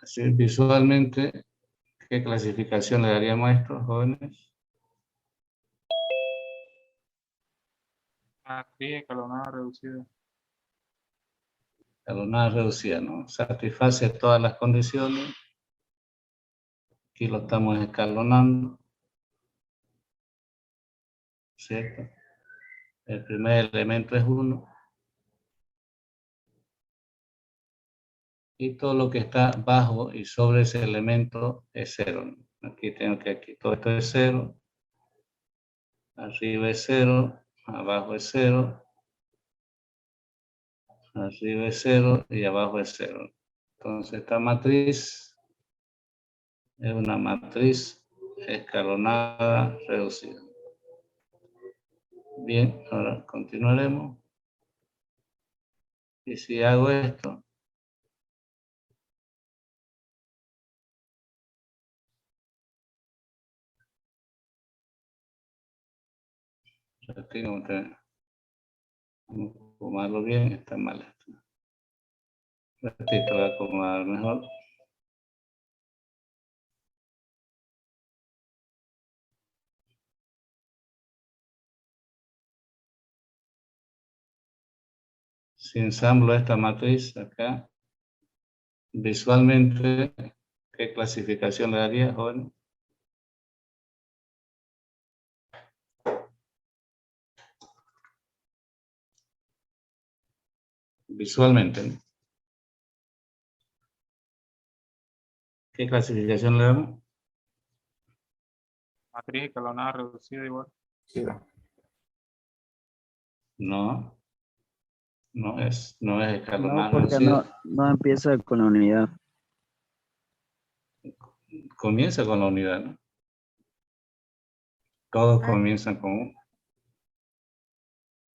así visualmente, ¿qué clasificación le daríamos a esto, jóvenes? Matriz escalonada reducida. Escalonada reducida, ¿no? Satisface todas las condiciones. Aquí lo estamos escalonando, ¿cierto? El primer elemento es 1. Y todo lo que está bajo y sobre ese elemento es 0. Aquí tengo que aquí todo esto es 0. Arriba es 0. Abajo es 0. Arriba es 0 y abajo es 0. Entonces esta matriz es una matriz escalonada reducida. Bien, ahora continuaremos. Y si hago esto, Repito, vamos a acomodarlo bien, está mal esto. Repito, lo voy a acomodar mejor. Si ensamblo esta matriz acá, visualmente, ¿qué clasificación le daría, joven? Visualmente, ¿no? ¿Qué clasificación le damos? Matriz escalonada reducida igual. No, no es No, escalonada porque reducida. no empieza con la unidad. Comienza con la unidad, ¿no? Todos Ah. comienzan con 1.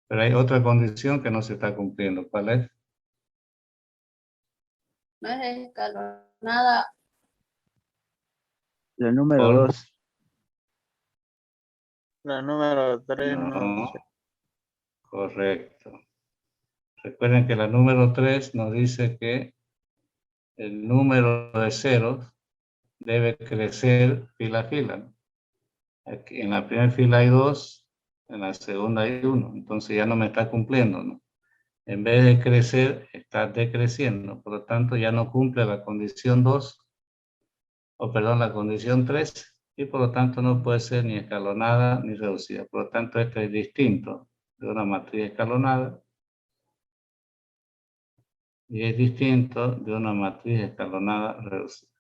Pero hay otra condición que no se está cumpliendo. ¿Cuál es? No es escalonada. La número Por- 2. La número 3 No, no sé. correcto. Recuerden que la número 3 nos dice que el número de ceros debe crecer fila a fila, ¿no? Aquí en la primera fila hay 2, en la segunda hay 1. Entonces ya no me está cumpliendo, ¿no? En vez de crecer, está decreciendo. Por lo tanto, ya no cumple la condición 2, o perdón, la condición 3, y por lo tanto no puede ser ni escalonada ni reducida. Por lo tanto, este es distinto de una matriz escalonada y es distinto de una matriz escalonada reducida.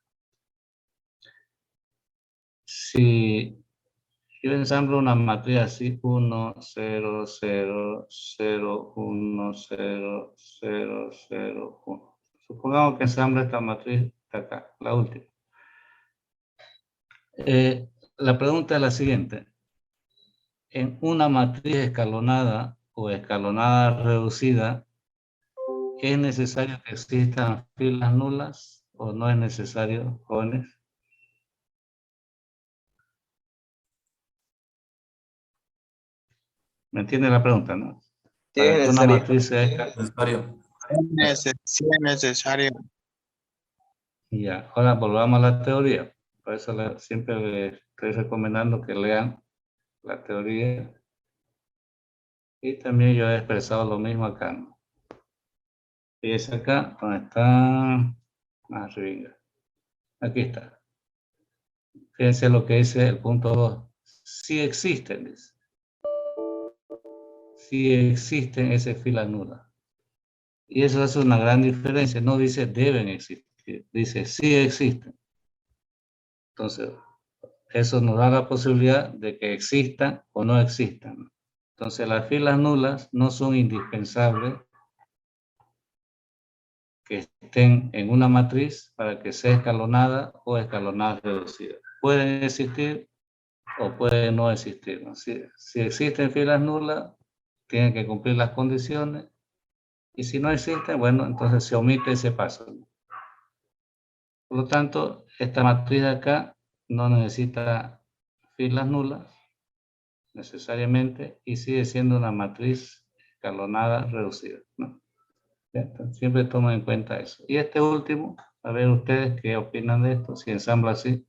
Si yo ensamblo una matriz así, 1, 0, 0, 0, 1, 0, 0, 0, 1. Supongamos que ensamblo esta matriz de acá, la última. La pregunta es la siguiente. En una matriz escalonada o escalonada reducida, ¿es necesario que existan filas nulas o no es necesario, jóvenes? ¿Me entiende la pregunta, no? Sí, Para es que una necesario. matriz sea Necesario. Sí es necesario. ya, ahora volvamos a la teoría. Por eso siempre les estoy recomendando que lean la teoría. Y también yo he expresado lo mismo acá, ¿no? Fíjense acá, donde está más arriba. Aquí está. Fíjense lo que dice el punto 2. Si existen, dice. Si existen esas filas nulas. Y eso hace una gran diferencia. No dice deben existir, dice sí existen. Entonces, eso nos da la posibilidad de que existan o no existan. Entonces, las filas nulas no son indispensables que estén en una matriz para que sea escalonada o escalonada reducida. Pueden existir o pueden no existir, ¿no? Si existen filas nulas, tienen que cumplir las condiciones, y si no existen, bueno, entonces se omite ese paso, ¿no? Por lo tanto, esta matriz de acá no necesita filas nulas necesariamente y sigue siendo una matriz escalonada reducida, ¿no? Entonces, siempre tomen en cuenta eso. Y este último, a ver ustedes qué opinan de esto, si ensambla así.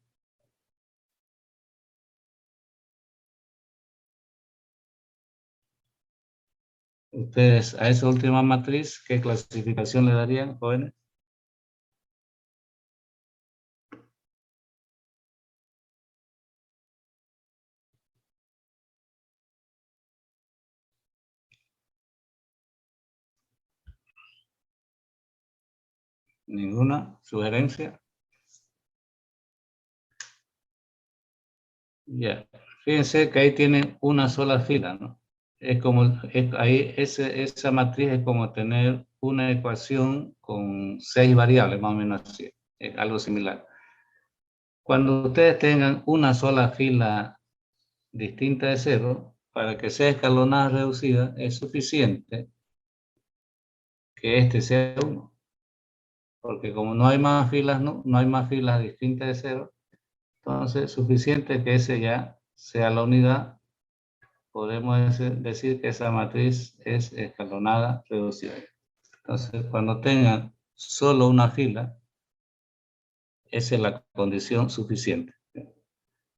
Ustedes a esa última matriz, ¿qué clasificación le darían, jóvenes? ¿Ninguna sugerencia? Ya, fíjense que ahí tiene una sola fila, ¿no? Es como, ahí esa matriz es como tener una ecuación con 6 variables, más o menos así, es algo similar. Cuando ustedes tengan una sola fila distinta de 0, para que sea escalonada reducida, es suficiente que este sea 1. Porque como no hay más filas, no hay más filas distintas de 0, entonces es suficiente que ese ya sea la unidad podemos decir que esa matriz es escalonada reducida. Entonces, cuando tengan solo una fila, esa es la condición suficiente.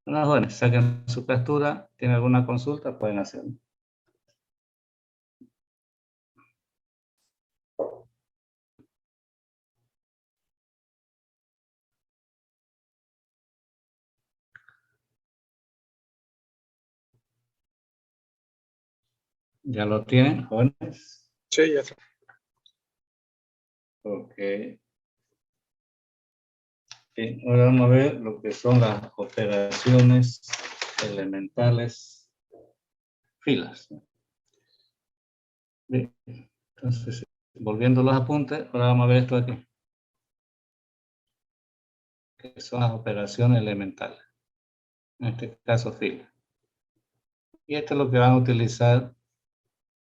Bueno, jóvenes, saquen su captura. ¿Tienen alguna consulta? Pueden hacerlo. ¿Ya lo tienen, jóvenes? Sí, ya está. Ok. Bien, ahora vamos a ver lo que son las operaciones elementales filas. Bien, entonces, volviendo a los apuntes, ahora vamos a ver esto aquí, que son las operaciones elementales, en este caso filas. Y esto es lo que van a utilizar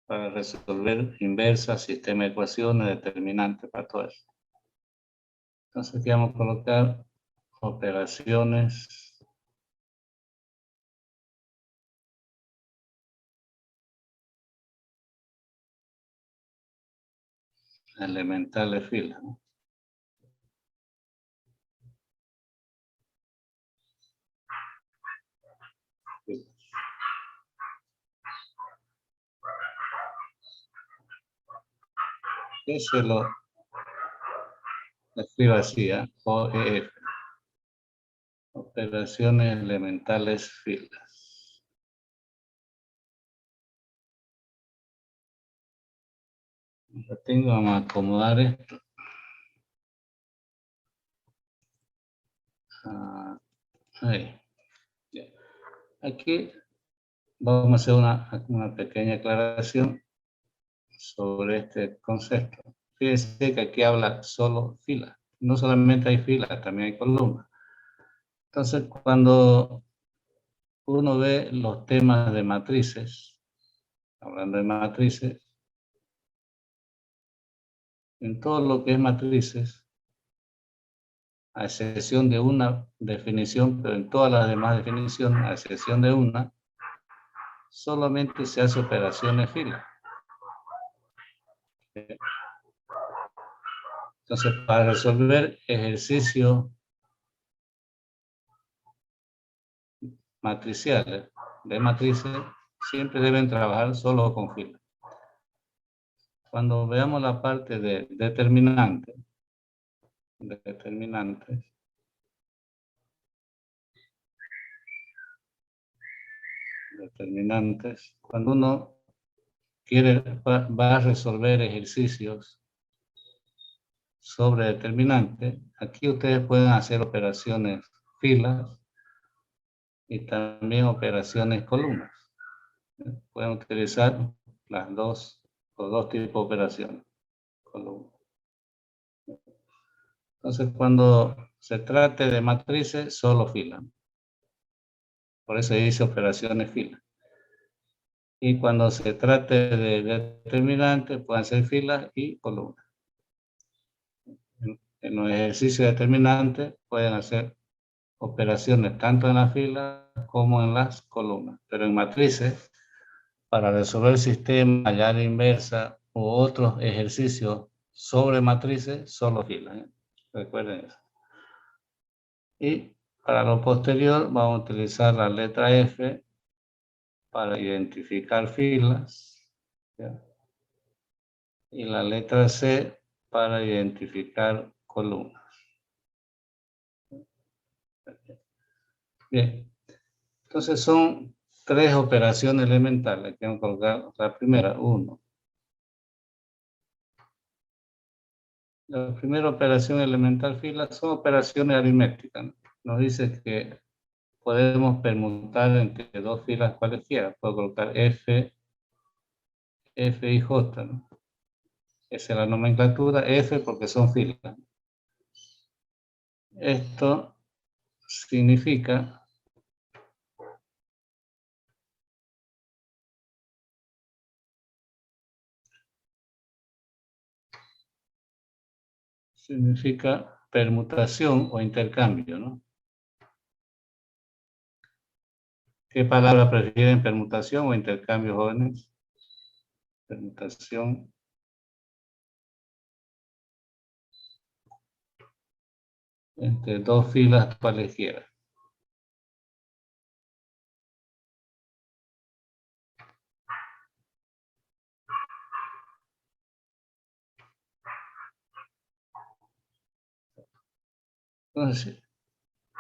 para resolver inversas, sistema de ecuaciones, determinantes, para todo eso. Entonces aquí vamos a colocar operaciones elementales filas, ¿no? Que se lo escribo así, OEF, operaciones elementales filas. Lo tengo, vamos a acomodar esto. Ahí. Ya. Aquí vamos a hacer una pequeña aclaración sobre este concepto. Fíjense que aquí habla solo filas. No solamente hay filas, también hay columnas. Entonces, cuando uno ve los temas de matrices, hablando de matrices, en todo lo que es matrices, a excepción de una definición, pero en todas las demás definiciones, a excepción de una, solamente se hace operaciones filas. Entonces, para resolver ejercicios matriciales de matrices, siempre deben trabajar solo con filas. Cuando veamos la parte de determinantes, cuando uno va a resolver ejercicios sobre determinantes, aquí ustedes pueden hacer operaciones filas y también operaciones columnas. Pueden utilizar los dos tipos de operaciones. Columnas. Entonces, cuando se trate de matrices, solo filas. Por eso dice operaciones filas. Y cuando se trate de determinantes, pueden ser filas y columnas. En los ejercicios determinantes pueden hacer operaciones tanto en las filas como en las columnas. Pero en matrices, para resolver sistemas, hallar inversa u otros ejercicios sobre matrices, solo filas. Recuerden eso. Y para lo posterior vamos a utilizar la letra F para identificar filas, ¿ya? Y la letra C para identificar columnas. Bien, entonces son tres operaciones elementales que vamos a colocar. La primera, 1. La primera operación elemental fila son operaciones aritméticas, ¿no? Nos dice que podemos permutar entre dos filas cualesquiera. Puedo colocar F y J, ¿no? Esa es la nomenclatura, F porque son filas. Esto significa permutación o intercambio, ¿no? ¿Qué palabra prefieren, permutación o intercambio, jóvenes? Permutación. Entre dos filas cualesquiera. Entonces,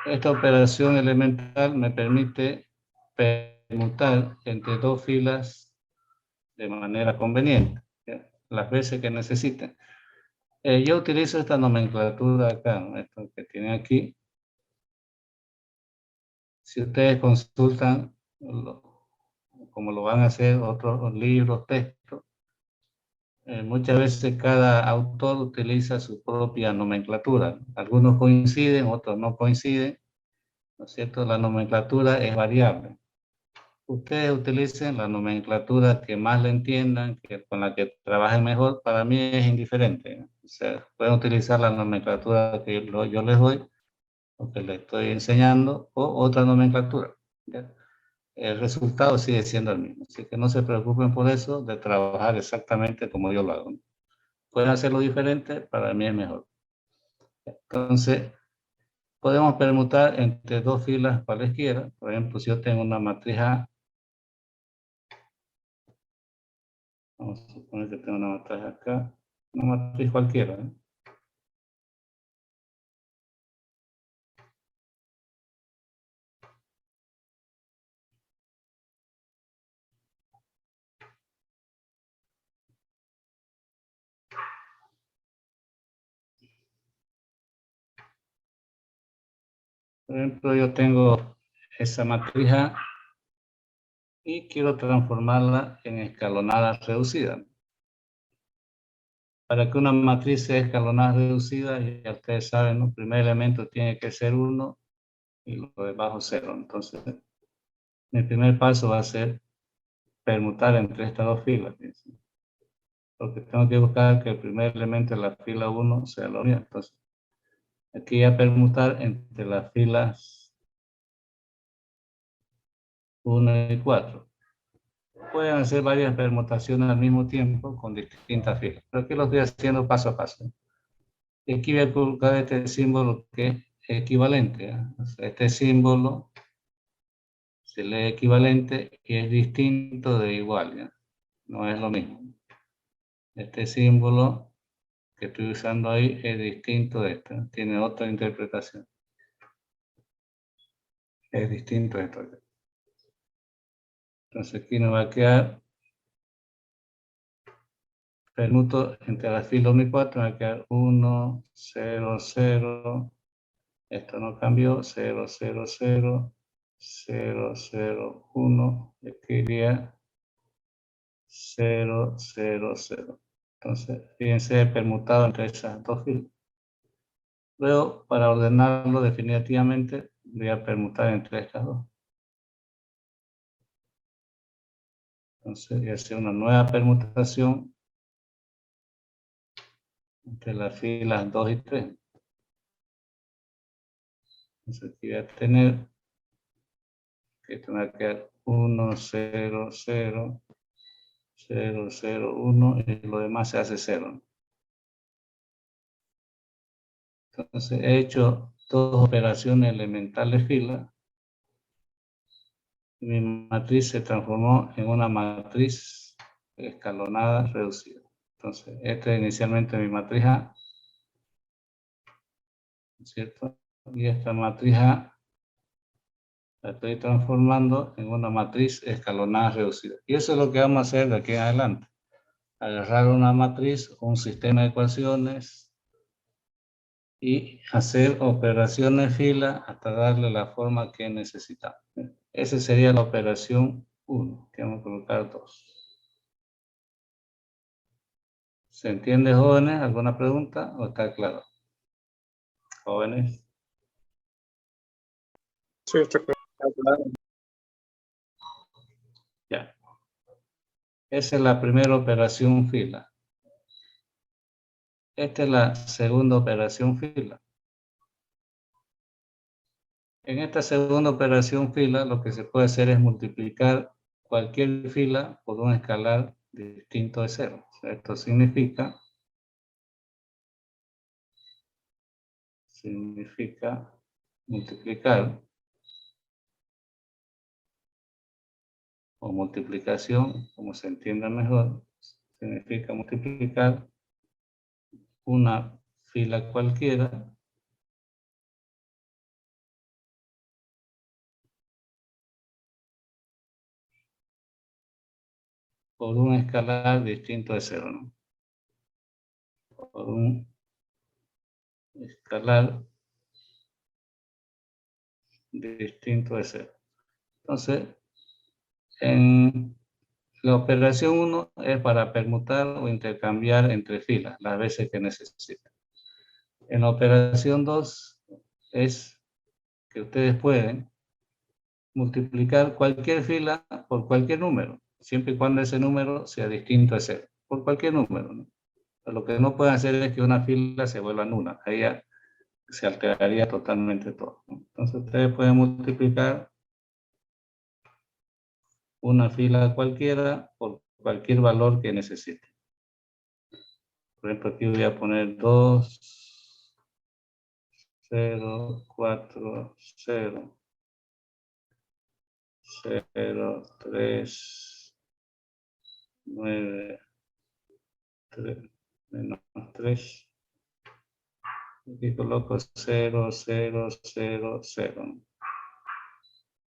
esta operación elemental me permite permutar entre dos filas de manera conveniente, ¿ya? Las veces que necesiten. Yo utilizo esta nomenclatura acá, ¿no? Esto que tiene aquí. Si ustedes consultan, como lo van a hacer otros libros, textos, muchas veces cada autor utiliza su propia nomenclatura. Algunos coinciden, otros no coinciden, ¿no es cierto? La nomenclatura es variable. Ustedes utilicen la nomenclatura que más le entiendan, con la que trabajen mejor. Para mí es indiferente, ¿no? O sea, pueden utilizar la nomenclatura que yo les doy, o que les estoy enseñando, o otra nomenclatura, ¿ya? El resultado sigue siendo el mismo. Así que no se preocupen por eso, de trabajar exactamente como yo lo hago, ¿no? Pueden hacerlo diferente, para mí es mejor. Entonces, podemos permutar entre dos filas cualesquiera. Por ejemplo, si yo tengo una matriz A, vamos a suponer que tengo una matriz acá, una matriz cualquiera, ¿eh? Por ejemplo, yo tengo esa matriz A y quiero transformarla en escalonada reducida. Para que una matriz sea escalonada reducida, ya ustedes saben, ¿no? El primer elemento tiene que ser 1 y lo de abajo 0. Entonces, mi primer paso va a ser permutar entre estas dos filas. ¿Sí? Porque tengo que buscar que el primer elemento de la fila 1 sea la unidad. Entonces, aquí voy a permutar entre las filas 1 y 4. Pueden hacer varias permutaciones al mismo tiempo con distintas filas. Pero aquí lo estoy haciendo paso a paso. Y aquí voy a colocar este símbolo que es equivalente, ¿eh? O sea, este símbolo se lee equivalente y es distinto de igual, ¿ya? No es lo mismo. Este símbolo que estoy usando ahí es distinto de este, tiene otra interpretación. Es distinto de esto. Entonces aquí nos va a quedar, permuto entre las filas 1 y 4, me va a quedar 1, 0, 0, esto no cambió, 0, 0, 0, 0, 0, 1, y aquí iría 0, 0, 0. Entonces, fíjense, permutado entre esas dos filas. Luego, para ordenarlo definitivamente, voy a permutar entre estas dos. Entonces, voy a hacer una nueva permutación entre las filas 2 y 3. Entonces, aquí voy a tener que esto me va a quedar 1, 0, 0, 0, 0, 1, y lo demás se hace 0. Entonces, he hecho dos operaciones elementales fila. Mi matriz se transformó en una matriz escalonada reducida. Entonces, esta es inicialmente mi matriz A, ¿cierto? Y esta matriz A la estoy transformando en una matriz escalonada reducida. Y eso es lo que vamos a hacer de aquí en adelante. Agarrar una matriz, un sistema de ecuaciones y hacer operaciones fila hasta darle la forma que necesitamos. Esa sería la operación 1, que vamos a colocar 2. ¿Se entiende, jóvenes? ¿Alguna pregunta o está claro? Jóvenes. Sí, está claro. Ya. Esa es la primera operación fila. Esta es la segunda operación fila. En esta segunda operación fila, lo que se puede hacer es multiplicar cualquier fila por un escalar distinto de 0. O sea, esto significa multiplicar o multiplicación, como se entienda mejor, significa multiplicar una fila cualquiera por un escalar distinto de 0, ¿no? Por un escalar distinto de 0. Entonces, en la operación 1 es para permutar o intercambiar entre filas las veces que necesiten. En la operación 2 es que ustedes pueden multiplicar cualquier fila por cualquier número, siempre y cuando ese número sea distinto de 0, por cualquier número, ¿no? Lo que no pueden hacer es que una fila se vuelva nula, ahí ya se alteraría totalmente todo, ¿no? Entonces ustedes pueden multiplicar una fila cualquiera por cualquier valor que necesiten. Por ejemplo, aquí voy a poner 2, 0, 4, 0, 0, 3, 9, 3, menos 3. Aquí coloco 0, 0, 0, 0.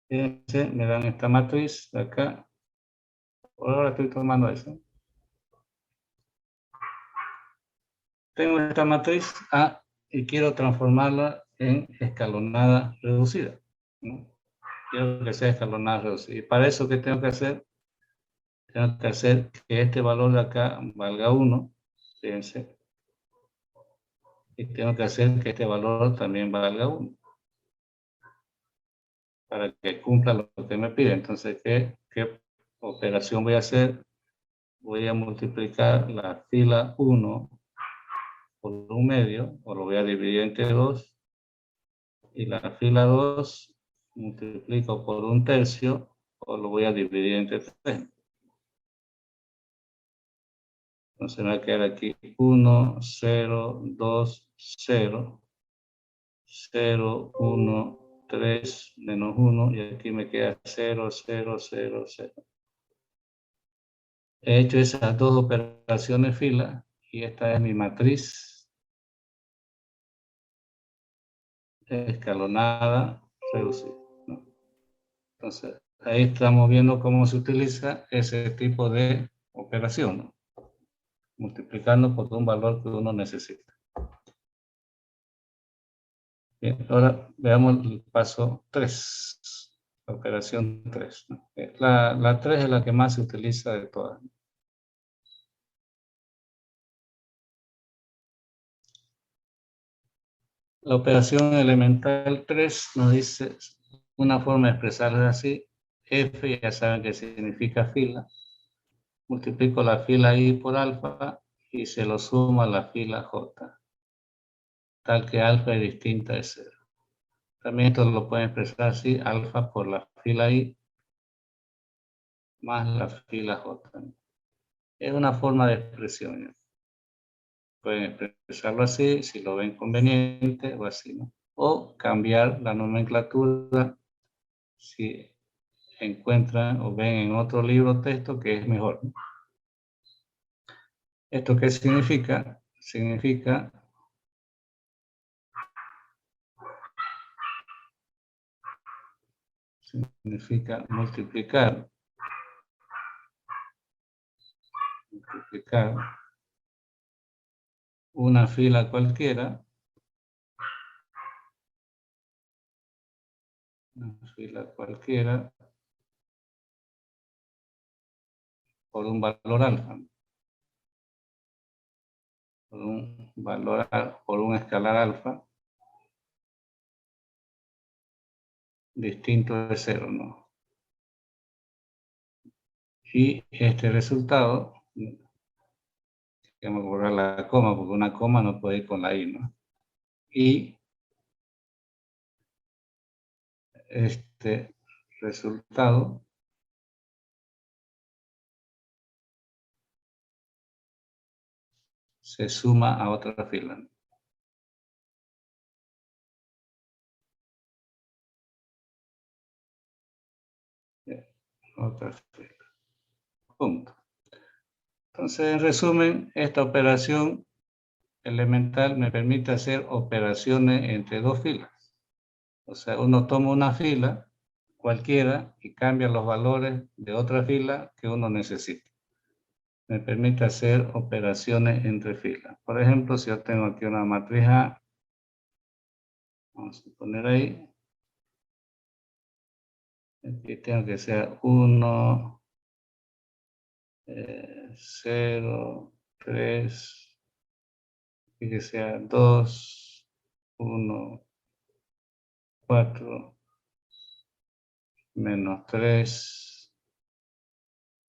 Fíjense, me dan esta matriz de acá. Por ahora estoy tomando eso. Tengo esta matriz A y quiero transformarla en escalonada reducida, ¿no? Quiero que sea escalonada reducida. Y para eso, ¿qué tengo que hacer? Tengo que hacer que este valor de acá valga 1. Fíjense. Y tengo que hacer que este valor también valga 1. Para que cumpla lo que me pide. Entonces, ¿qué operación voy a hacer? Voy a multiplicar la fila 1 por 1/2, o lo voy a dividir entre 2, y la fila 2 multiplico por 1/3, o lo voy a dividir entre 3. Entonces me va a quedar aquí 1, 0, 2, 0, 0, 1, 3, menos 1, y aquí me queda 0, 0, 0, 0. He hecho esas dos operaciones fila, y esta es mi matriz escalonada reducida, ¿no? Entonces, ahí estamos viendo cómo se utiliza ese tipo de operación, ¿no? Multiplicando por un valor que uno necesita. Bien, ahora veamos el paso 3, la operación 3, ¿no? La 3 es la que más se utiliza de todas. La operación elemental 3 nos dice una forma de expresarla así. F, ya saben que significa fila. Multiplico la fila I por alfa y se lo sumo a la fila J, tal que alfa es distinta de 0. También esto lo pueden expresar así: alfa por la fila I más la fila J. Es una forma de expresión, ¿no? Pueden expresarlo así, si lo ven conveniente, o así, ¿no? O cambiar la nomenclatura si encuentran o ven en otro libro o texto que es mejor, ¿no? ¿Esto qué significa? Significa multiplicar una fila cualquiera por un valor alfa, por un escalar alfa distinto de 0, ¿no? Y este resultado, tengo que borrar la coma, porque una coma no puede ir con la I, ¿no? Y este resultado se suma a otra fila. Otra fila. Punto. Entonces, en resumen, esta operación elemental me permite hacer operaciones entre dos filas. O sea, uno toma una fila cualquiera y cambia los valores de otra fila que uno necesita. Me permite hacer operaciones entre filas. Por ejemplo, si yo tengo aquí una matriz A, vamos a poner ahí. Aquí tengo que ser 1, 0, 3, y que sea 2, 1, 4, menos 3,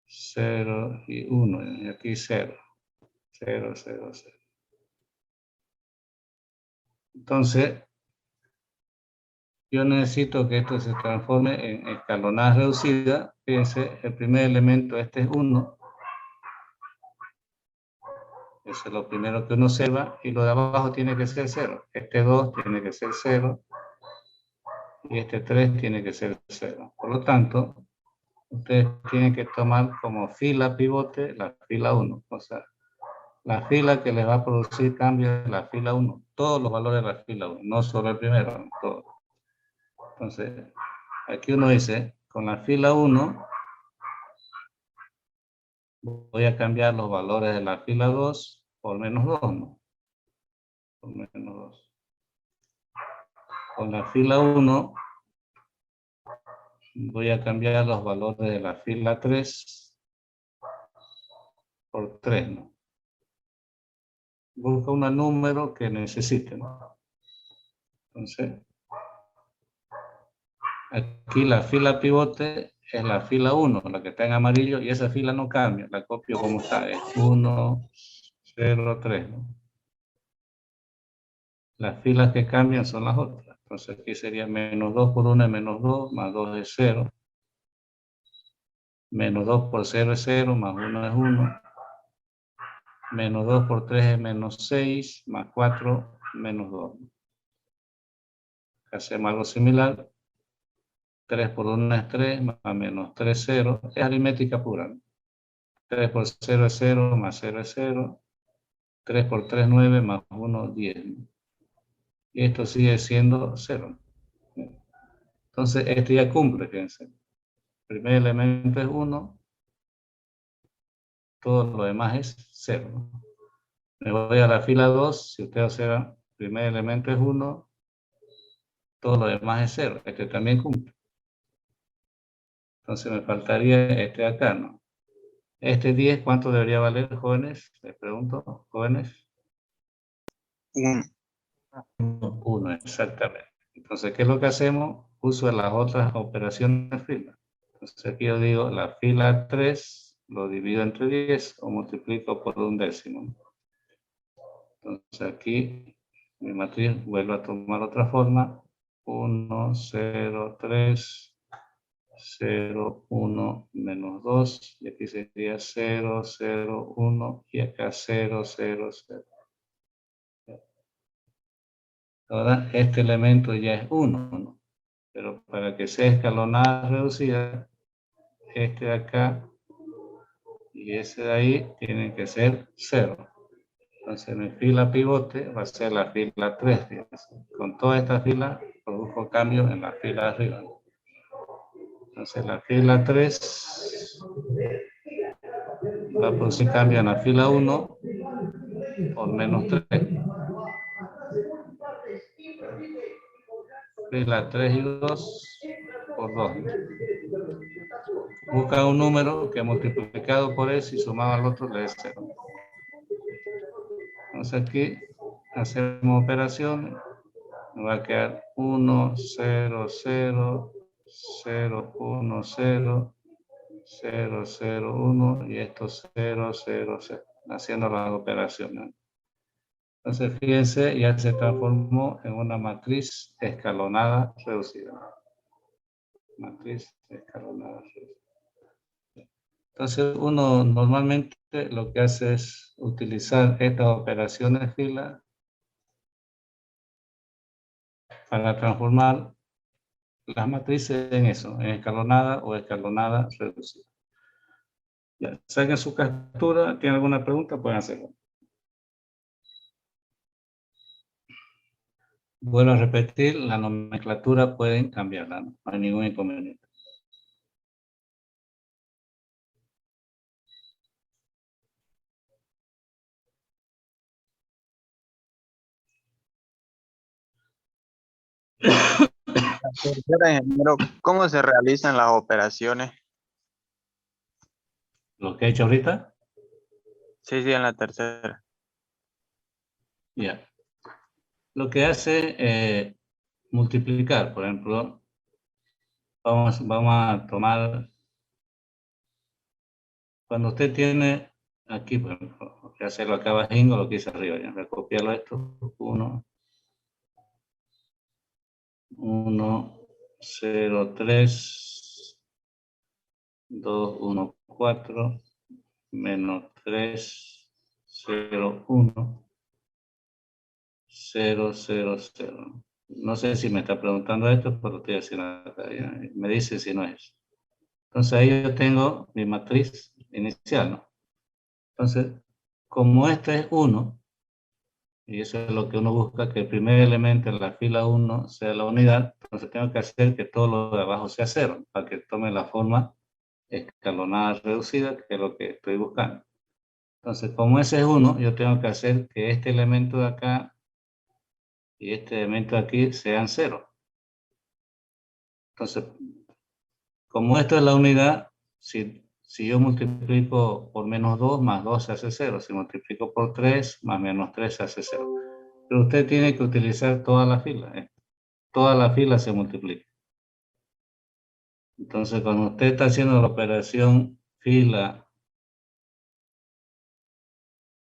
0 y 1. Y aquí 0, 0, 0, 0. Entonces, yo necesito que esto se transforme en escalonadas reducidas. Fíjense, el primer elemento, este es 1. Eso es lo primero que uno observa. Y lo de abajo tiene que ser 0. Este 2 tiene que ser 0. Y este 3 tiene que ser 0. Por lo tanto, ustedes tienen que tomar como fila pivote la fila 1. O sea, la fila que les va a producir cambios es la fila 1. Todos los valores de la fila 1. No solo el primero, todos. Entonces, aquí uno dice, con la fila 1, voy a cambiar los valores de la fila 2 por menos 2, ¿no? Por menos 2. Con la fila 1, voy a cambiar los valores de la fila 3 por 3, ¿no? Busca un número que necesiten, ¿no? Entonces, aquí la fila pivote es la fila 1, la que está en amarillo, y esa fila no cambia, la copio como está, es 1, 0, 3, ¿no? Las filas que cambian son las otras. Entonces aquí sería menos 2 por 1 es menos 2, más 2 es 0. Menos 2 por 0 es 0, más 1 es 1. Menos 2 por 3 es menos 6, más 4, menos 2. Hacemos algo similar. 3 por 1 es 3, más menos 3 es 0. Es aritmética pura, ¿no? 3 por 0 es 0, más 0 es 0. 3 por 3 es 9, más 1 10. Y esto sigue siendo 0. Entonces este ya cumple, fíjense. El primer elemento es 1. Todo lo demás es 0. Me voy a la fila 2. Si ustedes observan, el primer elemento es 1. Todo lo demás es 0. Este también cumple. Entonces me faltaría este de acá, ¿no? Este 10, ¿cuánto debería valer, jóvenes? Les pregunto, jóvenes. 1. 1, exactamente. Entonces, ¿qué es lo que hacemos? Uso las otras operaciones de fila. Entonces aquí yo digo, la fila 3 lo divido entre 10 o multiplico por 1/10. Entonces aquí mi matriz vuelve a tomar otra forma. 1, 0, 3, 0, 1, menos 2. Y aquí sería 0, 0, 1. Y acá 0, 0, 0. Ahora este elemento ya es 1, ¿no? Pero para que sea escalonada reducida, este de acá y ese de ahí tienen que ser 0. Entonces mi fila pivote va a ser la fila 3. Fíjense. Con toda esta fila produjo cambios en la fila de arriba. Entonces la fila 3 va a producir cambio en la fila 1 por menos 3. Fila 3 y 2 por 2. Busca un número que multiplicado por ese y sumado al otro le dé 0. Entonces aquí hacemos operaciones. Me va a quedar 1, 0, 0, 0, 1, 0, 0, 0, 1 y esto 0, 0, 0. Haciendo las operaciones. Entonces fíjense, ya se transformó en una matriz escalonada reducida. matriz escalonada reducida. Entonces, uno normalmente lo que hace es utilizar estas operaciones fila para transformar las matrices en eso, en escalonada o escalonada reducida. Ya, saquen su captura. ¿Tienen alguna pregunta? Pueden hacerlo. Vuelvo a repetir, la nomenclatura pueden cambiarla, no hay ningún inconveniente. Tercera, ingeniero, ¿cómo se realizan las operaciones? Lo que he hecho ahorita, Sí, sí, en la tercera. ya. Lo que hace multiplicar, por ejemplo, vamos a tomar, cuando usted tiene aquí, por ejemplo, que hacerlo acá abajingo, lo que hice arriba, ya, voy a copiarlo esto, 1, 1, 0, 3, 2, 1, 4, menos 3, 0, 1, 0, 0, 0. No sé si me está preguntando esto, pero estoy haciendo acá, ya. Me dice si no es. Entonces ahí yo tengo mi matriz inicial, ¿no? Entonces, como este es 1, y eso es lo que uno busca, que el primer elemento en la fila 1 sea la unidad, entonces tengo que hacer que todo lo de abajo sea 0, para que tome la forma escalonada reducida, que es lo que estoy buscando. Entonces, como ese es 1, yo tengo que hacer que este elemento de acá y este elemento de aquí sean 0. Entonces, como esto es la unidad, si yo multiplico por menos 2, más 2 se hace 0. Si multiplico por 3, más menos 3 se hace 0. Pero usted tiene que utilizar toda la fila. Toda la fila se multiplica. Entonces, cuando usted está haciendo la operación fila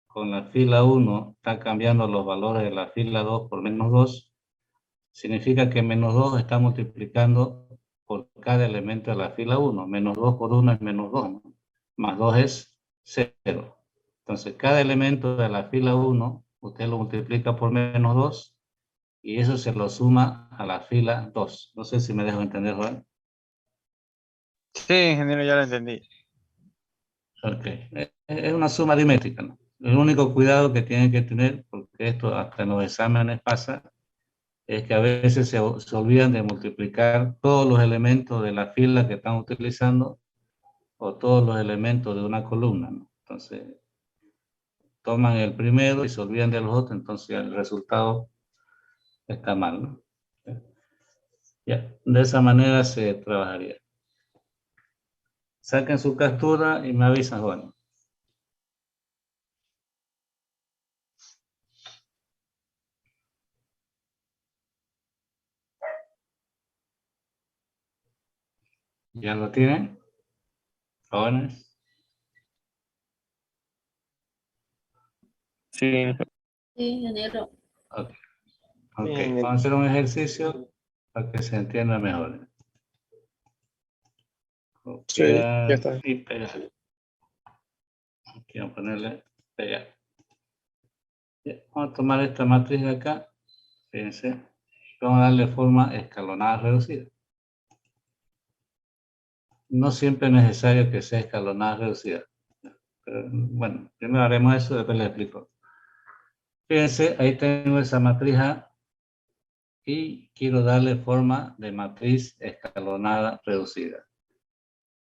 con la fila 1, está cambiando los valores de la fila 2 por menos 2, significa que menos 2 está multiplicando por cada elemento de la fila 1. Menos 2 por 1 es menos 2, ¿no? Más 2 es 0. Entonces, cada elemento de la fila 1, usted lo multiplica por menos 2 y eso se lo suma a la fila 2. No sé si me dejo entender, Juan. Sí, ingeniero, ya lo entendí. Ok. Es una suma aritmética, ¿no? El único cuidado que tienen que tener, porque esto hasta en los exámenes pasa, es que a veces se olvidan de multiplicar todos los elementos de la fila que están utilizando o todos los elementos de una columna, ¿no? Entonces, toman el primero y se olvidan de los otros, entonces el resultado está mal, ¿no? Ya, de esa manera se trabajaría. Saquen su captura y me avisan, Juan. ¿Ya lo tienen? Jóvenes. Sí, Sí, ingeniero. Ok. Ok, bien, vamos a hacer un ejercicio para que se entienda mejor. sí, ya Copiar está. y pegar. Aquí vamos a ponerle pegar. Ya, vamos a tomar esta matriz de acá. Fíjense. Vamos a darle forma escalonada reducida. No siempre es necesario que sea escalonada reducida. Pero, bueno, primero haremos eso, después les explico. Fíjense, ahí tengo esa matriz A y quiero darle forma de matriz escalonada reducida.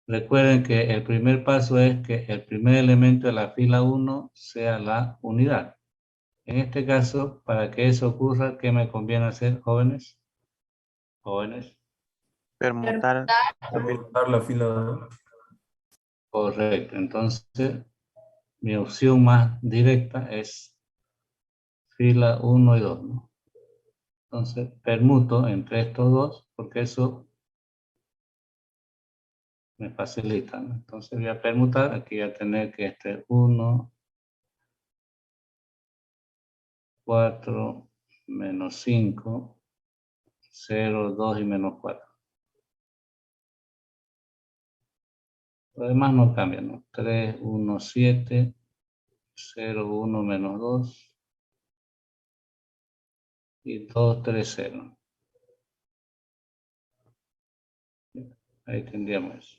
Recuerden que el primer paso es que el primer elemento de la fila 1 sea la unidad. En este caso, para que eso ocurra, ¿qué me conviene hacer, jóvenes? Jóvenes. Permutar. Permutar la fila 2. Correcto. Entonces, mi opción más directa es fila 1 y 2, ¿no? Entonces, permuto entre estos dos, porque eso me facilita, ¿no? Entonces, voy a permutar. Aquí voy a tener que este es 1, 4, menos 5, 0, 2 y menos 4. Lo demás no cambia, ¿no? 3, 1, 7, 0, 1, menos 2 y 2, 3, 0. Ahí tendríamos eso.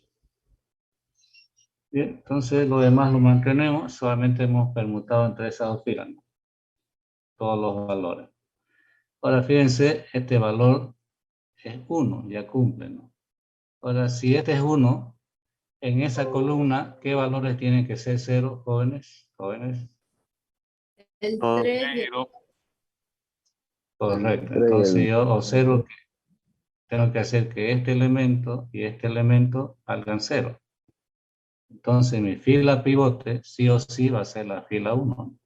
Bien, entonces lo demás lo mantenemos, solamente hemos permutado entre esas dos filas, ¿no? Todos los valores. Ahora fíjense, este valor es 1, ya cumple, ¿no? Ahora, si este es 1, en esa columna, ¿qué valores tienen que ser 0, jóvenes? Jóvenes. El Oh. 3 y Pero Correcto. Tres y Entonces el- yo observo que tengo que hacer que este elemento y este elemento valgan 0. Entonces mi fila pivote sí o sí va a ser la fila 1.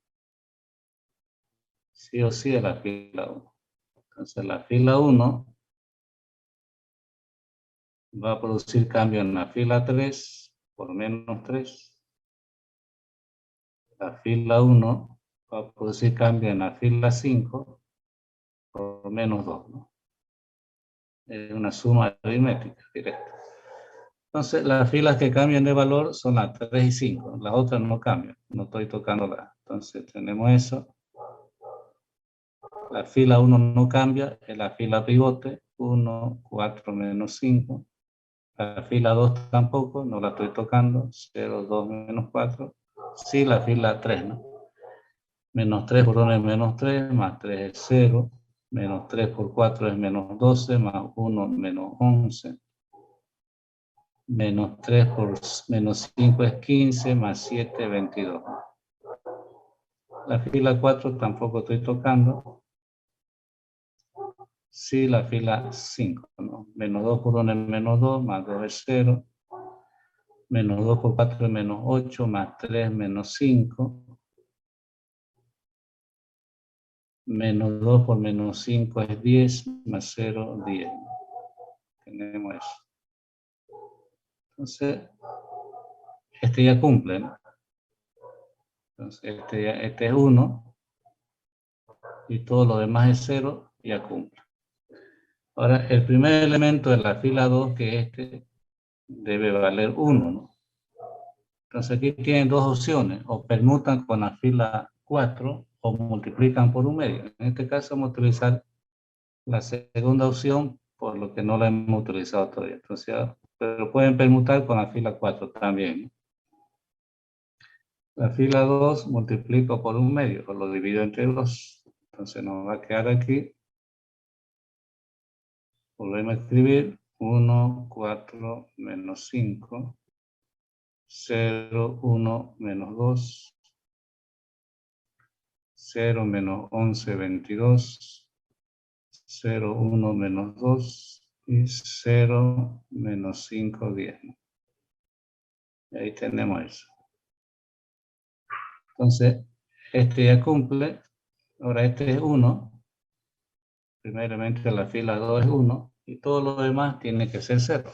Sí o sí es la fila 1. Entonces la fila 1 va a producir cambio en la fila 3 por menos 3. La fila 1 va a producir cambio en la fila 5 por menos 2, ¿no? Es una suma aritmética directa. Entonces, las filas que cambian de valor son las 3 y 5. Las otras no cambian. No estoy tocándolas. Entonces, tenemos eso. La fila 1 no cambia. Es la fila pivote. 1, 4, menos 5. La fila 2 tampoco. No la estoy tocando. 0, 2, menos 4. Sí, la fila 3, ¿no? Menos 3 por 1 es menos 3. Más 3 es 0. Menos 3 por 4 es menos 12. Más 1, menos 11. Menos 3 por menos 5 es 15, más 7, 22. La fila 4 tampoco estoy tocando. Sí, la fila 5, ¿no? Menos 2 por 1 es menos 2, más 2 es 0. Menos 2 por 4 es menos 8, más 3 menos 5. Menos 2 por menos 5 es 10, más 0, 10. Tenemos eso. Entonces, este ya cumple, ¿no? Entonces, este es 1 y todo lo demás es 0, ya cumple. Ahora, el primer elemento de la fila 2, que es este, debe valer 1, ¿no? Entonces aquí tienen dos opciones, o permutan con la fila 4 o multiplican por un medio. En este caso vamos a utilizar la segunda opción, por lo que no la hemos utilizado todavía. Entonces, pero pueden permutar con la fila 4 también, ¿no? La fila 2 multiplico por un medio, o lo divido entre 2. Entonces nos va a quedar aquí. Volvemos a escribir 1, 4, menos 5, 0, 1, menos 2, 0, menos 11, 22, 0, 1, menos 2 y 0, menos 5, 10. Y ahí tenemos eso. Entonces, este ya cumple. Ahora este es 1. Primeramente la fila 2 es 1 y todo lo demás tiene que ser 0.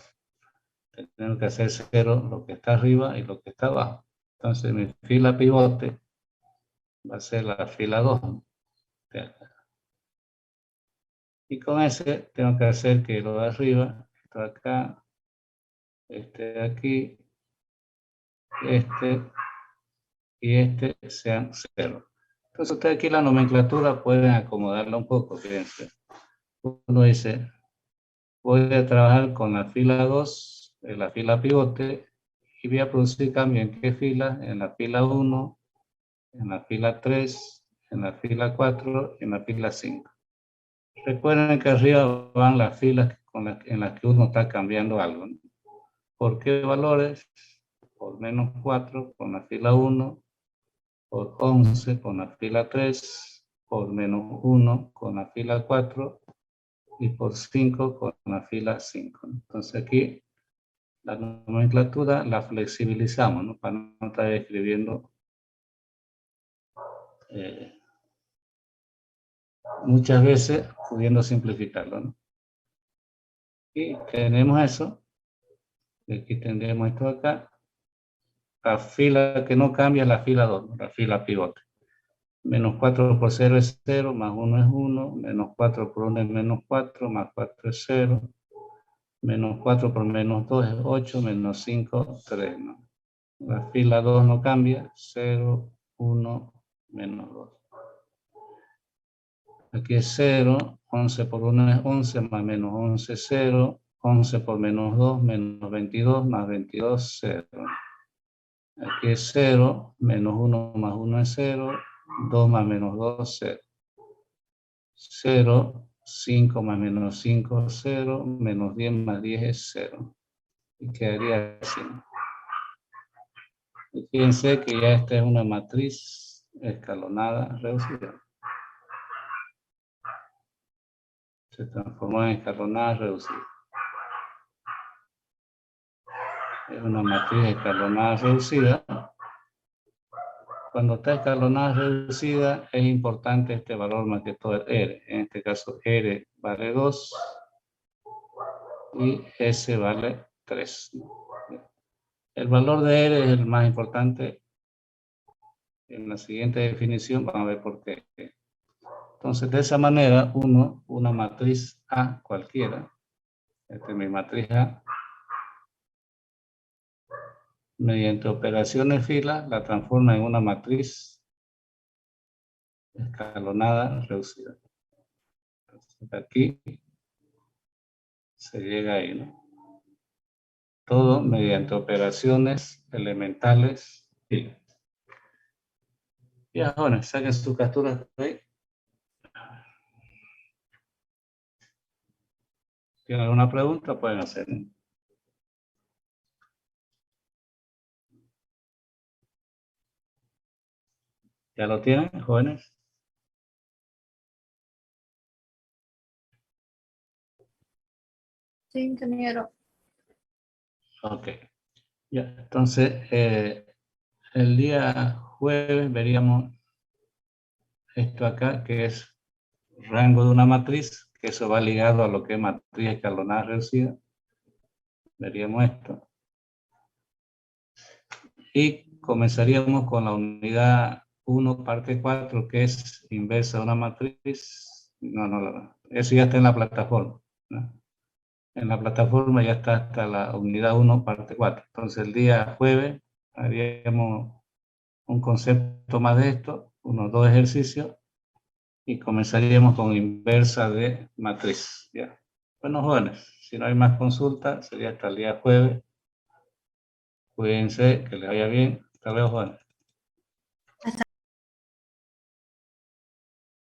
Tenemos que hacer 0 lo que está arriba y lo que está abajo. Entonces mi fila pivote va a ser la fila 2. Y con ese tengo que hacer que lo de arriba, esto de acá, este de aquí, este y este sean 0. Entonces ustedes aquí la nomenclatura pueden acomodarla un poco, fíjense. Uno dice, voy a trabajar con la fila 2, en la fila pivote, y voy a producir cambio en qué fila, en la fila 1, en la fila 3, en la fila 4 y en la fila 5. Recuerden que arriba van las filas en las que uno está cambiando algo, ¿no? ¿Por qué valores? Por menos 4 con la fila 1, por 11 con la fila 3, por menos 1 con la fila 4 y por 5 con la fila 5. Entonces aquí la nomenclatura la flexibilizamos, ¿no? Para no estar escribiendo muchas veces pudiendo simplificarlo, ¿no? Y tenemos eso. Y aquí tendremos esto acá. La fila que no cambia es la fila 2, ¿no? La fila pivote. Menos 4 por 0 es 0, más 1 es 1, menos 4 por 1 es menos 4, más 4 es 0, Menos 4 por menos 2 es 8, menos 5, 3, ¿no? La fila 2 no cambia, 0, 1, menos 2. Aquí es 0, 11 por 1 es 11, más menos 11, 0, 11 por menos 2, menos 22, más 22, 0. Aquí es 0, menos 1 más 1 es 0, 2 más menos 2, 0. 0, 5 más menos 5, 0, menos 10 más 10 es 0. Y quedaría así. Y fíjense que ya esta es una matriz escalonada reducida. Se transformó en escalonada reducida. Es una matriz escalonada reducida. Cuando está escalonada reducida, es importante este valor más que todo el R. En este caso, R vale 2 y S vale 3. El valor de R es el más importante. En la siguiente definición vamos a ver por qué. Entonces, de esa manera, una matriz A cualquiera, esta es mi matriz A, mediante operaciones fila, la transforma en una matriz escalonada reducida. Entonces, aquí se llega ahí, ¿no? Todo mediante operaciones elementales fila. Ya, bueno, saquen sus capturas de ahí. ¿Tienen alguna pregunta? Pueden hacer. ¿Ya lo tienen, jóvenes? Sí, ingeniero. Ok. Ya, entonces, el día jueves veríamos esto acá, que es rango de una matriz, que eso va ligado a lo que es matriz escalonada reducida. Veríamos esto. Y comenzaríamos con la unidad 1, parte 4, que es inversa de una matriz. No, eso ya está en la plataforma, ¿no? En la plataforma ya está hasta la unidad 1, parte 4. Entonces el día jueves haríamos un concepto más de esto, unos 2 ejercicios, y comenzaríamos con inversa de matriz. ¿Ya? Bueno, jóvenes, si no hay más consultas, sería hasta el día jueves. Cuídense, que les vaya bien. Hasta luego, jóvenes.